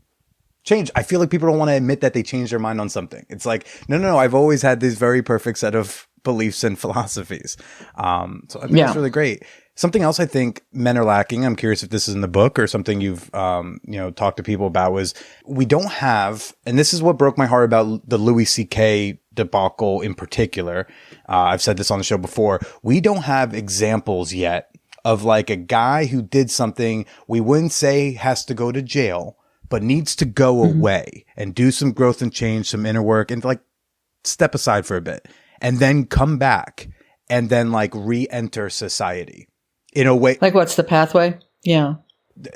changed. I feel like people don't want to admit that they changed their mind on something. It's like, no, I've always had this very perfect set of beliefs and philosophies. So I think that's really great. Something else I think men are lacking, I'm curious if this is in the book or something you've, talked to people about, was we don't have, and this is what broke my heart about the Louis C.K. debacle in particular. I've said this on the show before. We don't have examples yet of like a guy who did something we wouldn't say has to go to jail, but needs to go away and do some growth and change, some inner work, and like step aside for a bit and then come back and then like re-enter society. In a way, like what's the pathway? Yeah.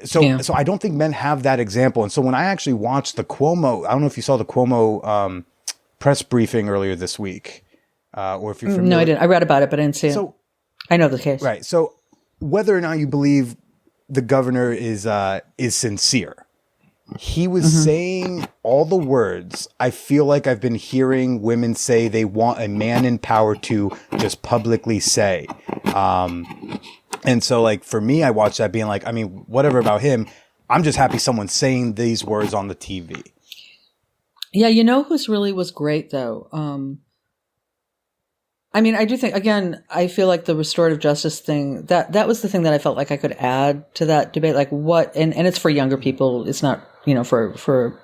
So I don't think men have that example. And so when I actually watched the Cuomo, I don't know if you saw the Cuomo press briefing earlier this week, or if you're familiar. No, I didn't. I read about it, but I didn't see it. I know the case. Right. So whether or not you believe the governor is sincere, he was saying all the words I feel like I've been hearing women say they want a man in power to just publicly say. And so like for me, I watched that being like, I mean, whatever about him, I'm just happy someone's saying these words on the TV. Yeah, who's really was great though. I mean, I do think, again, I feel like the restorative justice thing, that was the thing that I felt like I could add to that debate. Like what, and it's for younger people. It's not, for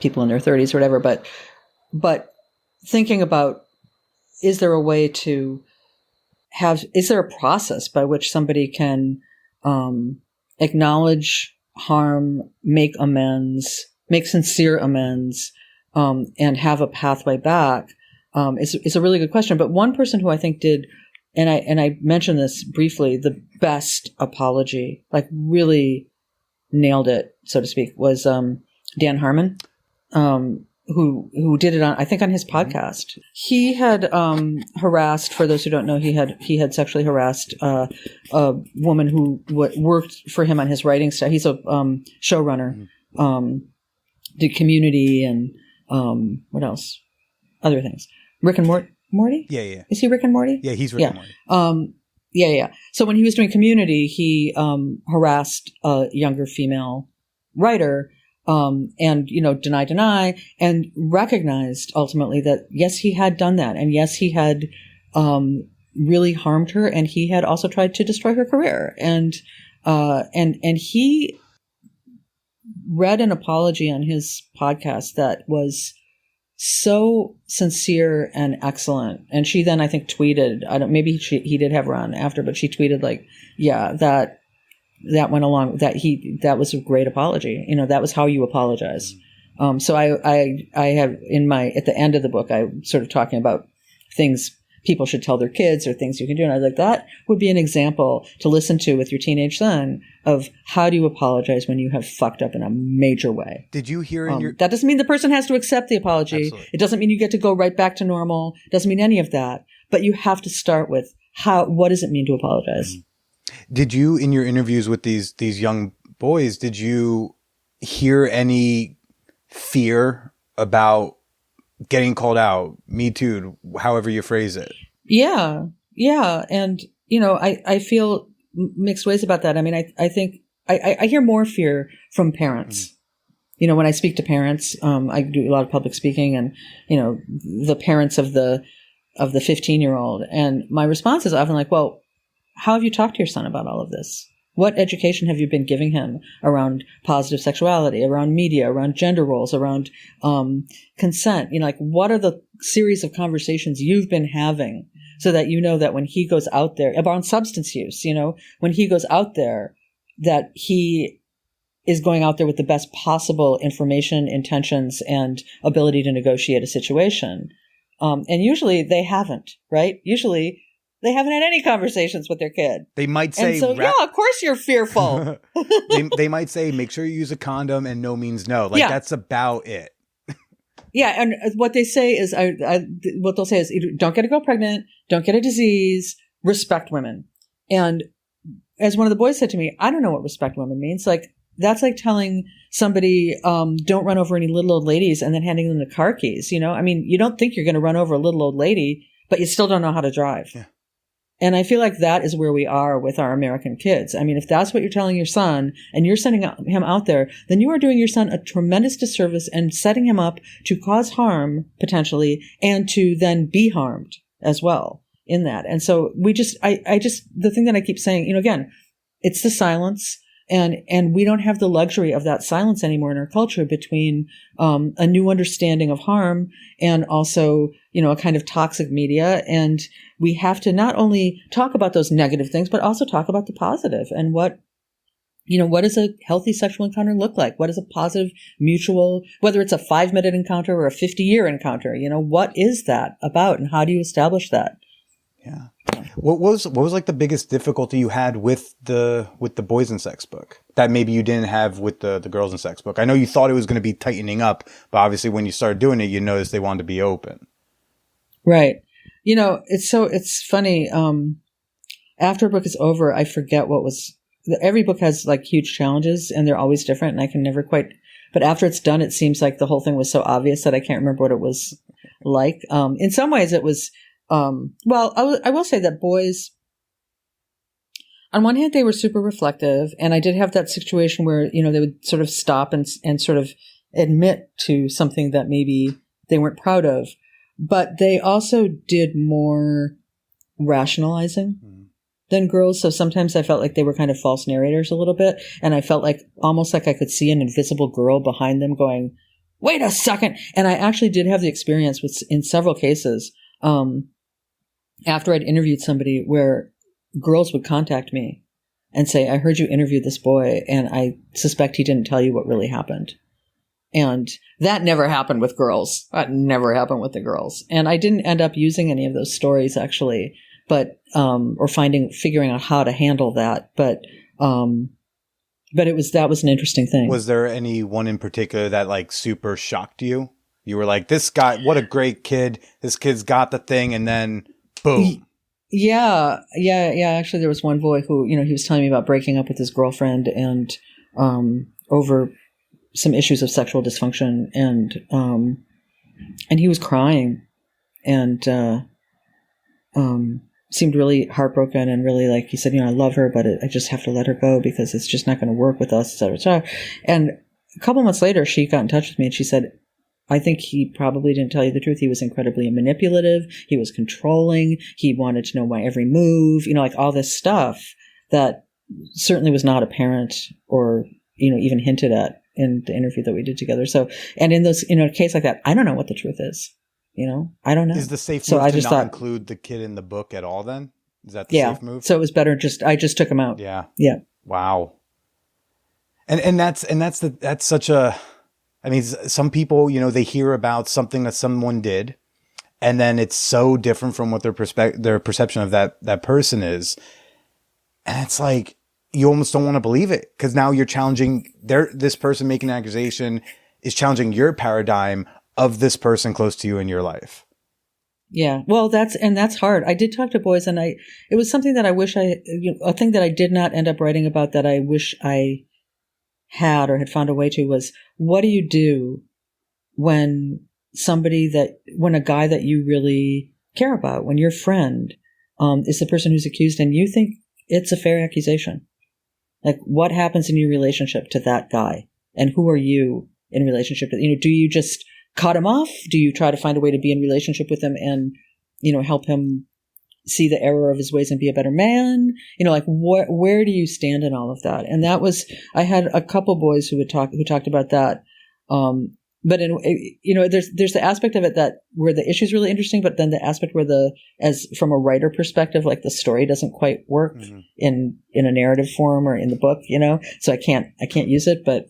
people in their 30s or whatever, but thinking about, is there a way to is there a process by which somebody can acknowledge harm, make amends, make sincere amends, and have a pathway back? It's a really good question. But one person who I think did, and I mentioned this briefly, the best apology, like really nailed it, so to speak, was Dan Harmon, who did it on, I think, on his podcast. He had harassed, for those who don't know, he had sexually harassed a woman who worked for him on his writing staff. He's a showrunner, did Community and what else? Other things. Rick and Morty? Yeah. Is he Rick and Morty? Yeah, he's Rick and Morty. Yeah. So when he was doing Community, he harassed a younger female writer, and deny, and recognized ultimately that yes, he had done that, and yes, he had really harmed her, and he had also tried to destroy her career, and he read an apology on his podcast that was so sincere and excellent. And she then, I think, tweeted, maybe he did have her on after, but she tweeted like, yeah, that went along, that was a great apology. That was how you apologize. So I have at the end of the book, I'm sort of talking about things people should tell their kids or things you can do. And I was like, that would be an example to listen to with your teenage son of how do you apologize when you have fucked up in a major way. Did you hear that doesn't mean the person has to accept the apology. Absolutely. It doesn't mean you get to go right back to normal. It doesn't mean any of that, but you have to start with what does it mean to apologize? Did you, in your interviews with these young boys, did you hear any fear about getting called out, Me Too, however you phrase it. Yeah. Yeah. And, I feel mixed ways about that. I mean, I think I hear more fear from parents. Mm-hmm. When I speak to parents, I do a lot of public speaking and, the parents of the 15-year-old. And my response is often like, well, how have you talked to your son about all of this? What education have you been giving him around positive sexuality, around media, around gender roles, around consent? What are the series of conversations you've been having so that that when he goes out there, around substance use, when he goes out there, that he is going out there with the best possible information, intentions, and ability to negotiate a situation. And usually they haven't, right? Usually they haven't had any conversations with their kid. They might say, and so, yeah, of course you're fearful. they might say, make sure you use a condom and no means no. That's about it. Yeah. And what they say is, what they'll say is, don't get a girl pregnant, don't get a disease, respect women. And as one of the boys said to me, I don't know what respect women means. That's like telling somebody, don't run over any little old ladies and then handing them the car keys. You don't think you're going to run over a little old lady, but you still don't know how to drive. Yeah. And I feel like that is where we are with our American kids. I mean, if that's what you're telling your son and you're sending him out there, then you are doing your son a tremendous disservice and setting him up to cause harm potentially and to then be harmed as well in that. And so the thing that I keep saying, again, it's the silence. And we don't have the luxury of that silence anymore in our culture between a new understanding of harm and also, a kind of toxic media. And we have to not only talk about those negative things, but also talk about the positive and what does a healthy sexual encounter look like? What is a positive mutual, whether it's a 5-minute encounter or a 50-year encounter, what is that about and how do you establish that? Yeah. What was like the biggest difficulty you had with the boys and sex book that maybe you didn't have with the girls and sex book? I know you thought it was going to be tightening up, but obviously when you started doing it, you noticed they wanted to be open. Right. It's funny. After a book is over, I forget every book has like huge challenges and they're always different and I can never quite, but after it's done, it seems like the whole thing was so obvious that I can't remember what it was like. In some ways it was, I will say that boys, on one hand, they were super reflective, and I did have that situation where, they would sort of stop and sort of admit to something that maybe they weren't proud of, but they also did more rationalizing than girls. So sometimes I felt like they were kind of false narrators a little bit, and I felt like almost like I could see an invisible girl behind them going, wait a second. And I actually did have the experience in several cases, after I'd interviewed somebody where girls would contact me and say, I heard you interviewed this boy and I suspect he didn't tell you what really happened. And that never happened with girls. That never happened with the girls. And I didn't end up using any of those stories actually, but, or figuring out how to handle that. But that was an interesting thing. Was there any one in particular that like super shocked you? You were like, this guy, what a great kid. This kid's got the thing. And then boom. Yeah. Actually, there was one boy who, he was telling me about breaking up with his girlfriend and over some issues of sexual dysfunction, and he was crying and seemed really heartbroken and really like he said, I love her, but I just have to let her go because it's just not going to work with us, et cetera, et cetera. And a couple months later, she got in touch with me and she said, I think he probably didn't tell you the truth. He was incredibly manipulative. He was controlling. He wanted to know my every move, like all this stuff that certainly was not apparent or, even hinted at in the interview that we did together. So, and in those, a case like that, I don't know what the truth is. I don't know. Is the safe move to not include the kid in the book at all then? Is that the safe move? So it was better I just took him out. Yeah. Yeah. Wow. And that's such a, I mean, some people, they hear about something that someone did, and then it's so different from what their perception of that person is. And it's like, you almost don't want to believe it because now you're challenging this person making an accusation is challenging your paradigm of this person close to you in your life. Yeah. Well, that's hard. I did talk to boys and it was something that I wish a thing that I did not end up writing about that I wish I had or had found a way to was, what do you do when when a guy that you really care about, when your friend is the person who's accused and you think it's a fair accusation. Like, what happens in your relationship to that guy? And who are you in relationship to? Do you just cut him off? Do you try to find a way to be in relationship with him and, help him see the error of his ways and be a better man? Where do you stand in all of that? And I had a couple boys who talked about that. But there's the aspect of it where the issue is really interesting, but then the aspect where as from a writer perspective, like the story doesn't quite work in a narrative form or in the book, so I can't use it. But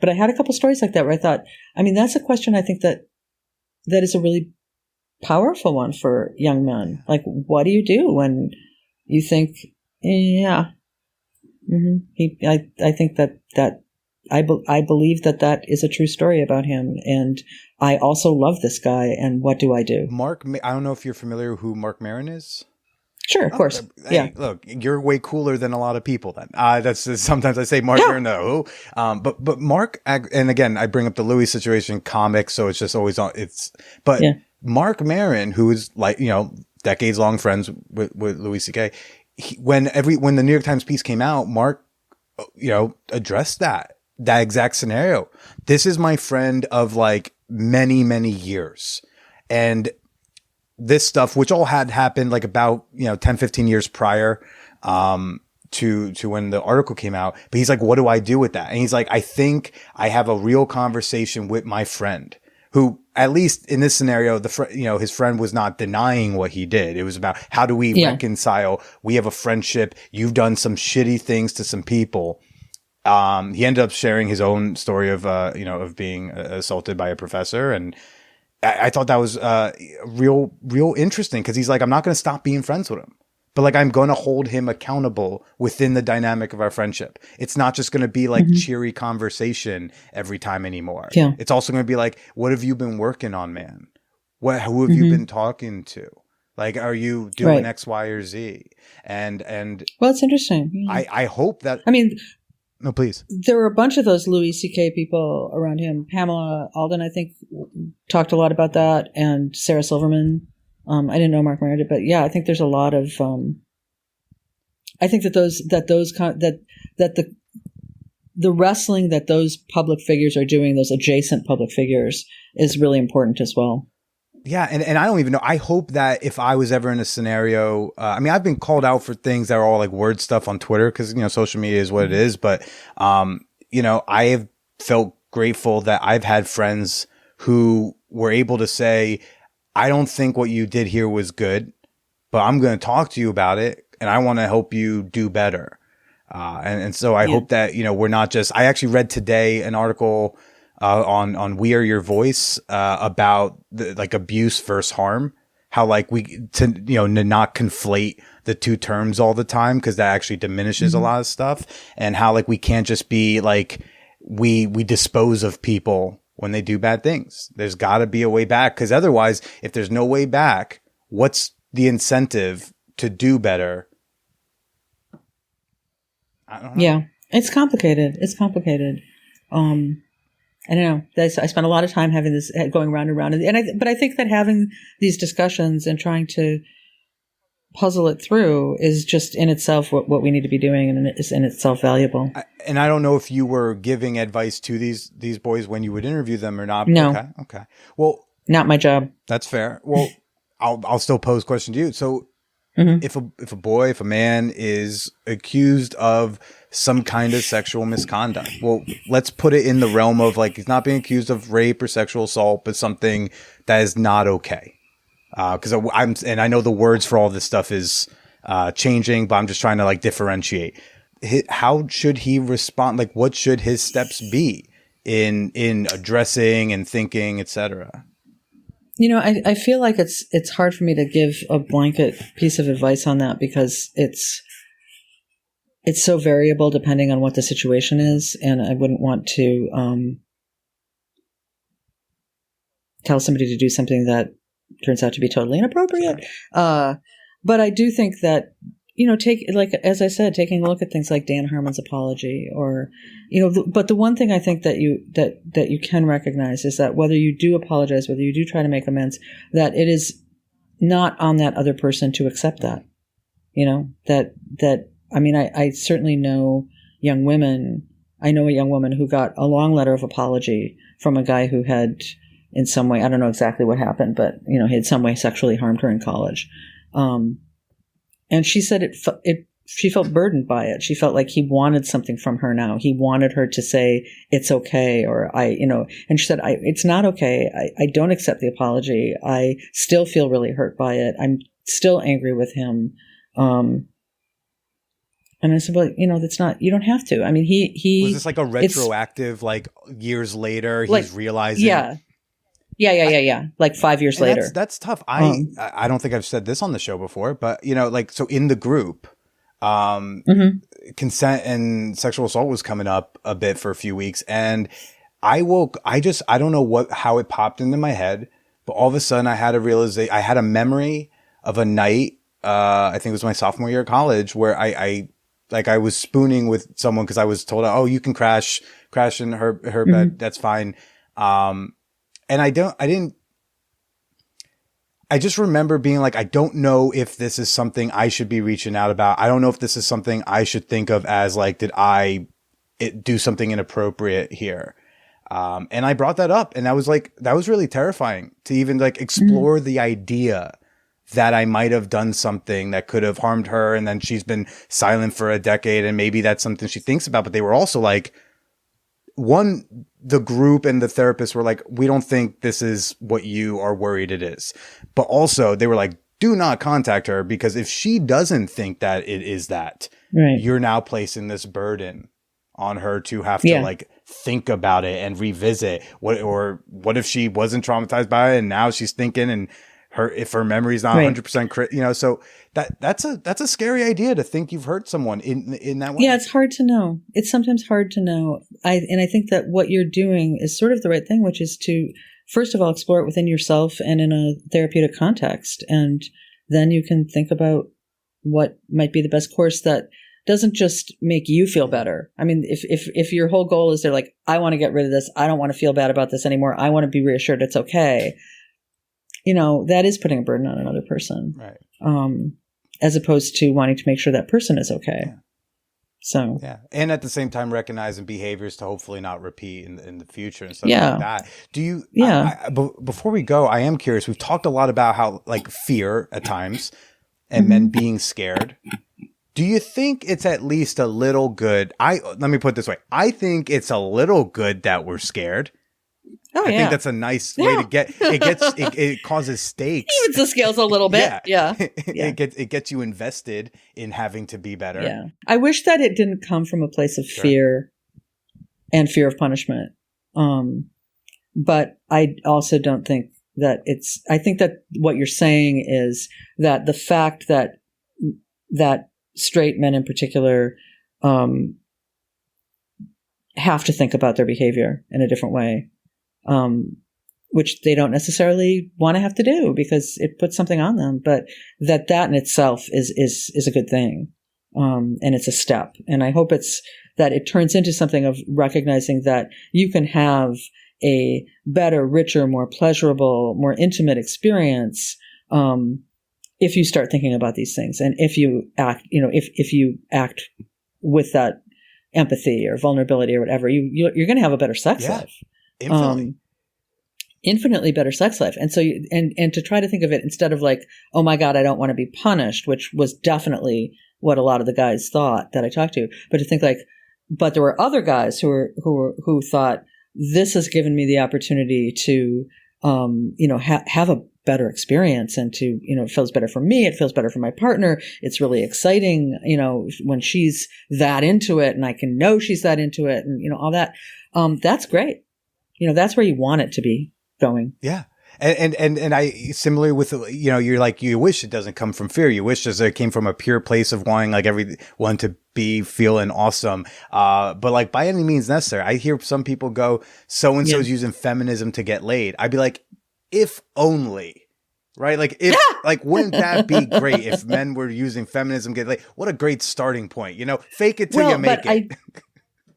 I had a couple stories like that where I thought, that's a question I think that is a really powerful one for young men. Like, what do you do when you think, yeah, I think that I believe that is a true story about him, and I also love this guy. And what do I do? Mark, I don't know if you're familiar with who Mark Maron is. Sure, of course. Hey, yeah. Look, you're way cooler than a lot of people. Then that's sometimes I say Mark Maron, no. But Mark, and again, I bring up the Louis situation, comics, so it's just always on. Mark Maron, who is decades long friends with Louis C.K. When the New York Times piece came out, Mark, addressed that exact scenario. This is my friend of like many, many years. And this stuff, which all had happened like about, 10, 15 years prior, to when the article came out. But he's like, what do I do with that? And he's like, I think I have a real conversation with my friend who, at least in this scenario, his friend was not denying what he did. It was about how do we reconcile? We have a friendship. You've done some shitty things to some people. He ended up sharing his own story of being assaulted by a professor. And I thought that was, real interesting. Cause he's like, I'm not going to stop being friends with him, but like, I'm going to hold him accountable within the dynamic of our friendship. It's not just going to be like cheery conversation every time anymore. Yeah. It's also going to be like, what have you been working on, man? Who have you been talking to? Like, are you doing X, Y, or Z? And well, it's interesting. Yeah. I hope that, no, please. There were a bunch of those Louis C.K. people around him. Pamela Alden, I think, talked a lot about that, and Sarah Silverman. I didn't know Mark Maron did, but yeah, I think there's a lot of. I think that the wrestling that those public figures are doing, those adjacent public figures, is really important as well. Yeah, and I don't even know. I hope that if I was ever in a scenario, I've been called out for things that are all like word stuff on Twitter because, social media is what it is. But, I have felt grateful that I've had friends who were able to say, I don't think what you did here was good, but I'm going to talk to you about it and I want to help you do better. And so I hope that, we're not just, I actually read today an article on We Are Your Voice, about like abuse versus harm, how like to not conflate the two terms all the time, because that actually diminishes a lot of stuff, and how like we can't just be like, we dispose of people when they do bad things. There's got to be a way back, because otherwise, if there's no way back, what's the incentive to do better? I don't know. Yeah, it's complicated. I don't know. I spent a lot of time having this going round and round, but I think that having these discussions and trying to puzzle it through is just in itself what we need to be doing, and it's in itself valuable. And I don't know if you were giving advice to these boys when you would interview them or not. No. Okay. Well, not my job. That's fair. Well, I'll still pose a question to you. So, if a man is accused of some kind of sexual misconduct, well, let's put it in the realm of like, he's not being accused of rape or sexual assault, but something that is not okay. Cause I know the words for all this stuff is, changing, but I'm just trying to like differentiate. How should he respond? Like, what should his steps be in addressing and thinking, etc.? I feel like it's hard for me to give a blanket piece of advice on that, because it's so variable depending on what the situation is, and I wouldn't want to tell somebody to do something that turns out to be totally inappropriate. But I do think that take, like, as I said, taking a look at things like Dan Harmon's apology, or, but the one thing I think that you can recognize is that whether you do apologize, whether you do try to make amends, that it is not on that other person to accept that, I mean, I certainly know young women. I know a young woman who got a long letter of apology from a guy who had, in some way, I don't know exactly what happened, but, he had in some way sexually harmed her in college. And she said she felt burdened by it. She felt like he wanted something from her now. He wanted her to say, it's okay. Or and she said, it's not okay. I don't accept the apology. I still feel really hurt by it. I'm still angry with him. And I said, well, that's not, you don't have to. I mean, he was this like a retroactive, like years later, he's realizing. Yeah. Yeah. Like 5 years later. That's tough. I don't think I've said this on the show before, but so in the group, consent and sexual assault was coming up a bit for a few weeks, and I don't know how it popped into my head, but all of a sudden I had a memory of a night, I think it was my sophomore year of college, where I was spooning with someone because I was told, oh, you can crash in her bed. That's fine. And I just remember being like, I don't know if this is something I should be reaching out about. I don't know if this is something I should think of as like, did I do something inappropriate here? And I brought that up, and that was really terrifying to even like explore the idea that I might have done something that could have harmed her. And then she's been silent for a decade, and maybe that's something she thinks about. But they were also like, the group and the therapist were like, we don't think this is what you are worried it is. But also they were like, do not contact her, because if she doesn't think that it is that, right, you're now placing this burden on her to have to like think about it and revisit what if she wasn't traumatized by it and now she's thinking, and if her memory's not 100%, so that's a scary idea to think you've hurt someone in that way. Yeah, it's hard to know. It's sometimes hard to know. I think that what you're doing is sort of the right thing, which is to, first of all, explore it within yourself and in a therapeutic context. And then you can think about what might be the best course that doesn't just make you feel better. I mean, if your whole goal is they're like, I want to get rid of this. I don't want to feel bad about this anymore. I want to be reassured it's okay. That is putting a burden on another person. Right. As opposed to wanting to make sure that person is okay. Yeah. So. Yeah. And at the same time, recognizing behaviors to hopefully not repeat in the future and stuff like that. Do you, before we go, I am curious. We've talked a lot about how like fear at times and men being scared. Do you think it's at least a little good? Let me put it this way. I think it's a little good that we're scared. I think that's a nice way to get it causes stakes. Evens the scales a little bit. Yeah. It gets you invested in having to be better. Yeah. I wish that it didn't come from a place of fear and fear of punishment. But I also don't think that I think that what you're saying is that the fact that straight men in particular have to think about their behavior in a different way. Which they don't necessarily want to have to do because it puts something on them, but that in itself is a good thing. And it's a step. And I hope that it turns into something of recognizing that you can have a better, richer, more pleasurable, more intimate experience, if you start thinking about these things. And if you act, if you act with that empathy or vulnerability or whatever, you're going to have a better sex life. Infinitely better sex life. And so and to try to think of it instead of like, oh my God, I don't want to be punished, which was definitely what a lot of the guys thought that I talked to, but to think like, but there were other guys who thought this has given me the opportunity to, have a better experience and to, it feels better for me. It feels better for my partner. It's really exciting, when she's that into it and I can know she's that into it and, all that. That's great. That's where you want it to be going. Yeah. And I similarly with, you're like, you wish it doesn't come from fear. You wish it came from a pure place of wanting like everyone to be feeling awesome. But like by any means necessary. I hear some people go, so-and-so's using feminism to get laid. I'd be like, if only Right? Like if like wouldn't that be great if men were using feminism? Like what a great starting point. You know, fake it till you make it.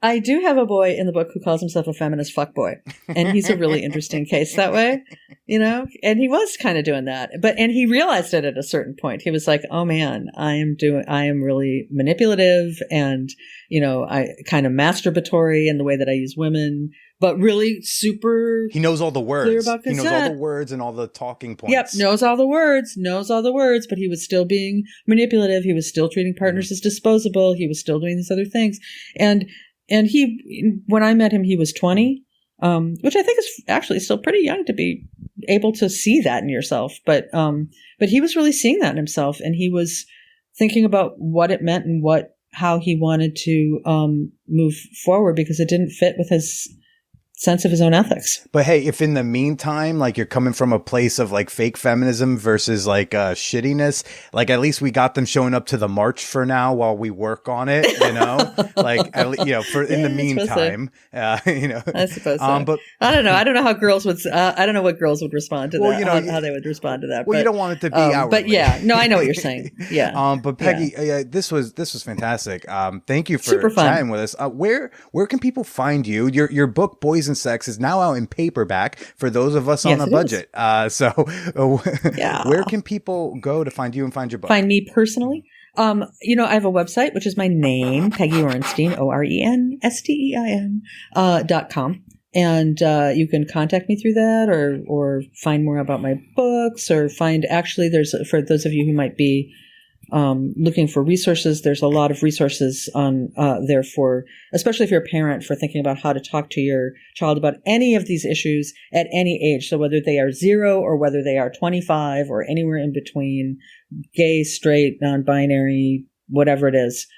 I do have a boy in the book who calls himself a feminist fuckboy, and he's a really interesting case that way, you know, and he was kind of doing that, and he realized it at a certain point. He was like, oh man, I am really manipulative and, you know, I kind of masturbatory in the way that I use women, but really super. He knows all the words. Clear about consent. He knows all the words and all the talking points. Yep. Knows all the words, but he was still being manipulative. He was still treating partners as disposable. He was still doing these other things. And he, when I met him, he was 20, which I think is actually still pretty young to be able to see that in yourself. But he was really seeing that in himself, and he was thinking about what it meant and how he wanted to move forward, because it didn't fit with his sense of his own ethics. But hey, if in the meantime, like you're coming from a place of like fake feminism versus like shittiness, like at least we got them showing up to the march for now while we work on it, you know, like at least, you know, for in the meantime, you know, I suppose so. But I don't know. I don't know how girls would, I don't know what girls would respond to that, you know, how they would respond to that. Well, but, you don't want it to be outwardly. But yeah, no, I know what you're saying. Yeah. But Peggy, this was fantastic. Thank you for chatting with us. Where can people find you? Your book, Boys and Sex, is now out in paperback for those of us on a budget. Where can people go to find you and find your book? Find me personally. You know, I have a website, which is my name, Peggy Orenstein, ORENSTEIN, .com. And you can contact me through that, or find more about my books, or there's, for those of you who might be looking for resources, there's a lot of resources on there for, especially if you're a parent, for thinking about how to talk to your child about any of these issues at any age. So whether they are 0 or whether they are 25 or anywhere in between, gay, straight, non-binary, whatever it is,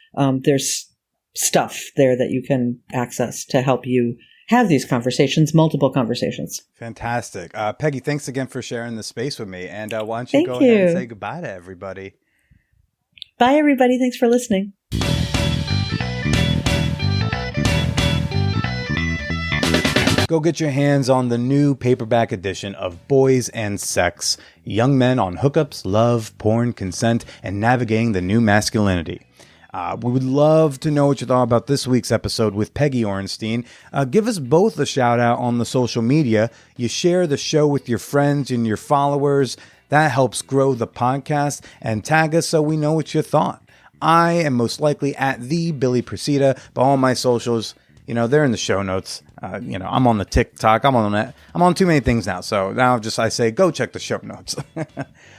there's stuff there that you can access to help you have these conversations, multiple conversations. Fantastic. Peggy, thanks again for sharing the space with me. And why don't you go ahead and say goodbye to everybody? Bye, everybody. Thanks for listening. Go get your hands on the new paperback edition of Boys and Sex, Young Men on Hookups, Love, Porn, Consent, and Navigating the New Masculinity. We would love to know what you thought about this week's episode with Peggy Orenstein. Give us both a shout out on the social media. You share the show with your friends and your followers. That helps grow the podcast, and tag us so we know what you thought. I am most likely at the Billy Presida, but all my socials, you know, they're in the show notes. You know, I'm on the TikTok. I'm on that. I'm on too many things now. So now I say, go check the show notes.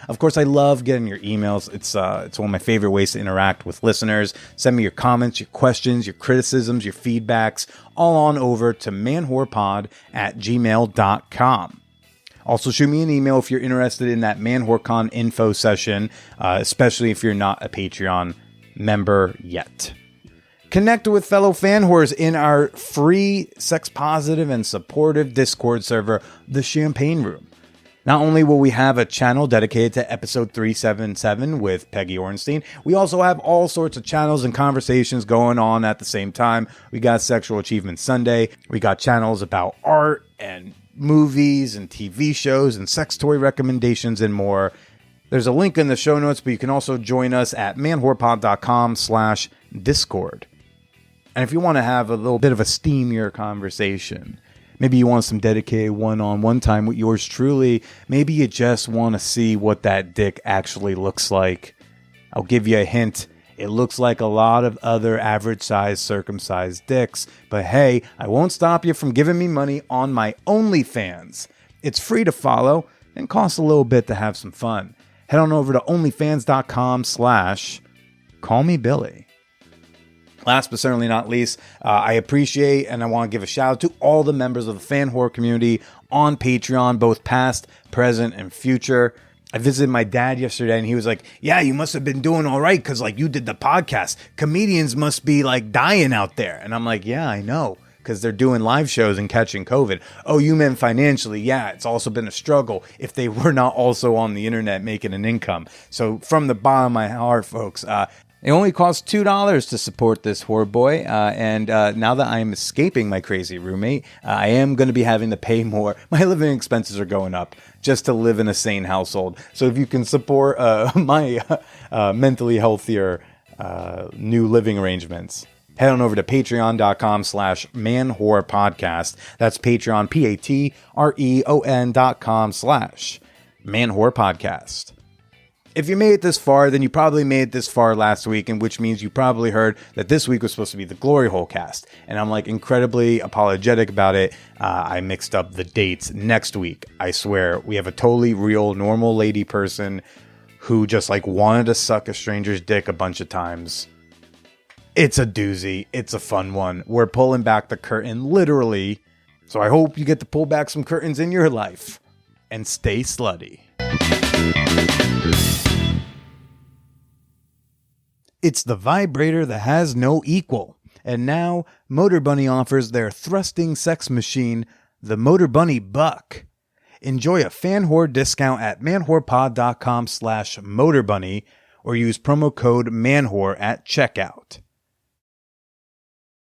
Of course, I love getting your emails. It's one of my favorite ways to interact with listeners. Send me your comments, your questions, your criticisms, your feedbacks, all on over to manwhorepod@gmail.com. Also, shoot me an email if you're interested in that ManWhoreCon info session, especially if you're not a Patreon member yet. Connect with fellow fan whores in our free, sex-positive, and supportive Discord server, The Champagne Room. Not only will we have a channel dedicated to episode 377 with Peggy Orenstein, we also have all sorts of channels and conversations going on at the same time. We got Sexual Achievement Sunday. We got channels about art and movies and TV shows and sex toy recommendations and more. There's a link in the show notes, but you can also join us at manwhorepod.com/Discord. And if you want to have a little bit of a steamier conversation, maybe you want some dedicated one-on-one time with yours truly, maybe you just want to see what that dick actually looks like, I'll give you a hint. It looks like a lot of other average-sized circumcised dicks, but hey, I won't stop you from giving me money on my OnlyFans. It's free to follow and costs a little bit to have some fun. Head on over to onlyfans.com/callmebilly. Last but certainly not least, I appreciate and I want to give a shout out to all the members of the fan horror community on Patreon, both past, present, and future. I visited my dad yesterday and he was like, yeah, you must have been doing all right because like you did the podcast. Comedians must be like dying out there. And I'm like, yeah, I know, because they're doing live shows and catching COVID. Oh, you meant financially. Yeah, it's also been a struggle if they were not also on the internet making an income. So from the bottom of my heart, folks, It only costs $2 to support this whore boy, and now that I'm escaping my crazy roommate, I am going to be having to pay more. My living expenses are going up just to live in a sane household. So if you can support my mentally healthier new living arrangements, head on over to patreon.com/manwhorepodcast. That's Patreon, patreon.com/manwhorepodcast. If you made it this far, then you probably made it this far last week, and which means you probably heard that this week was supposed to be the Glory Hole cast. And I'm like incredibly apologetic about it. I mixed up the dates. Next week, I swear, we have a totally real, normal lady person who just like wanted to suck a stranger's dick a bunch of times. It's a doozy. It's a fun one. We're pulling back the curtain, literally. So I hope you get to pull back some curtains in your life and stay slutty. It's the vibrator that has no equal. And now, Motor Bunny offers their thrusting sex machine, the Motor Bunny Buck. Enjoy a fan whore discount at manwhorepod.com/motorbunny or use promo code manwhore at checkout.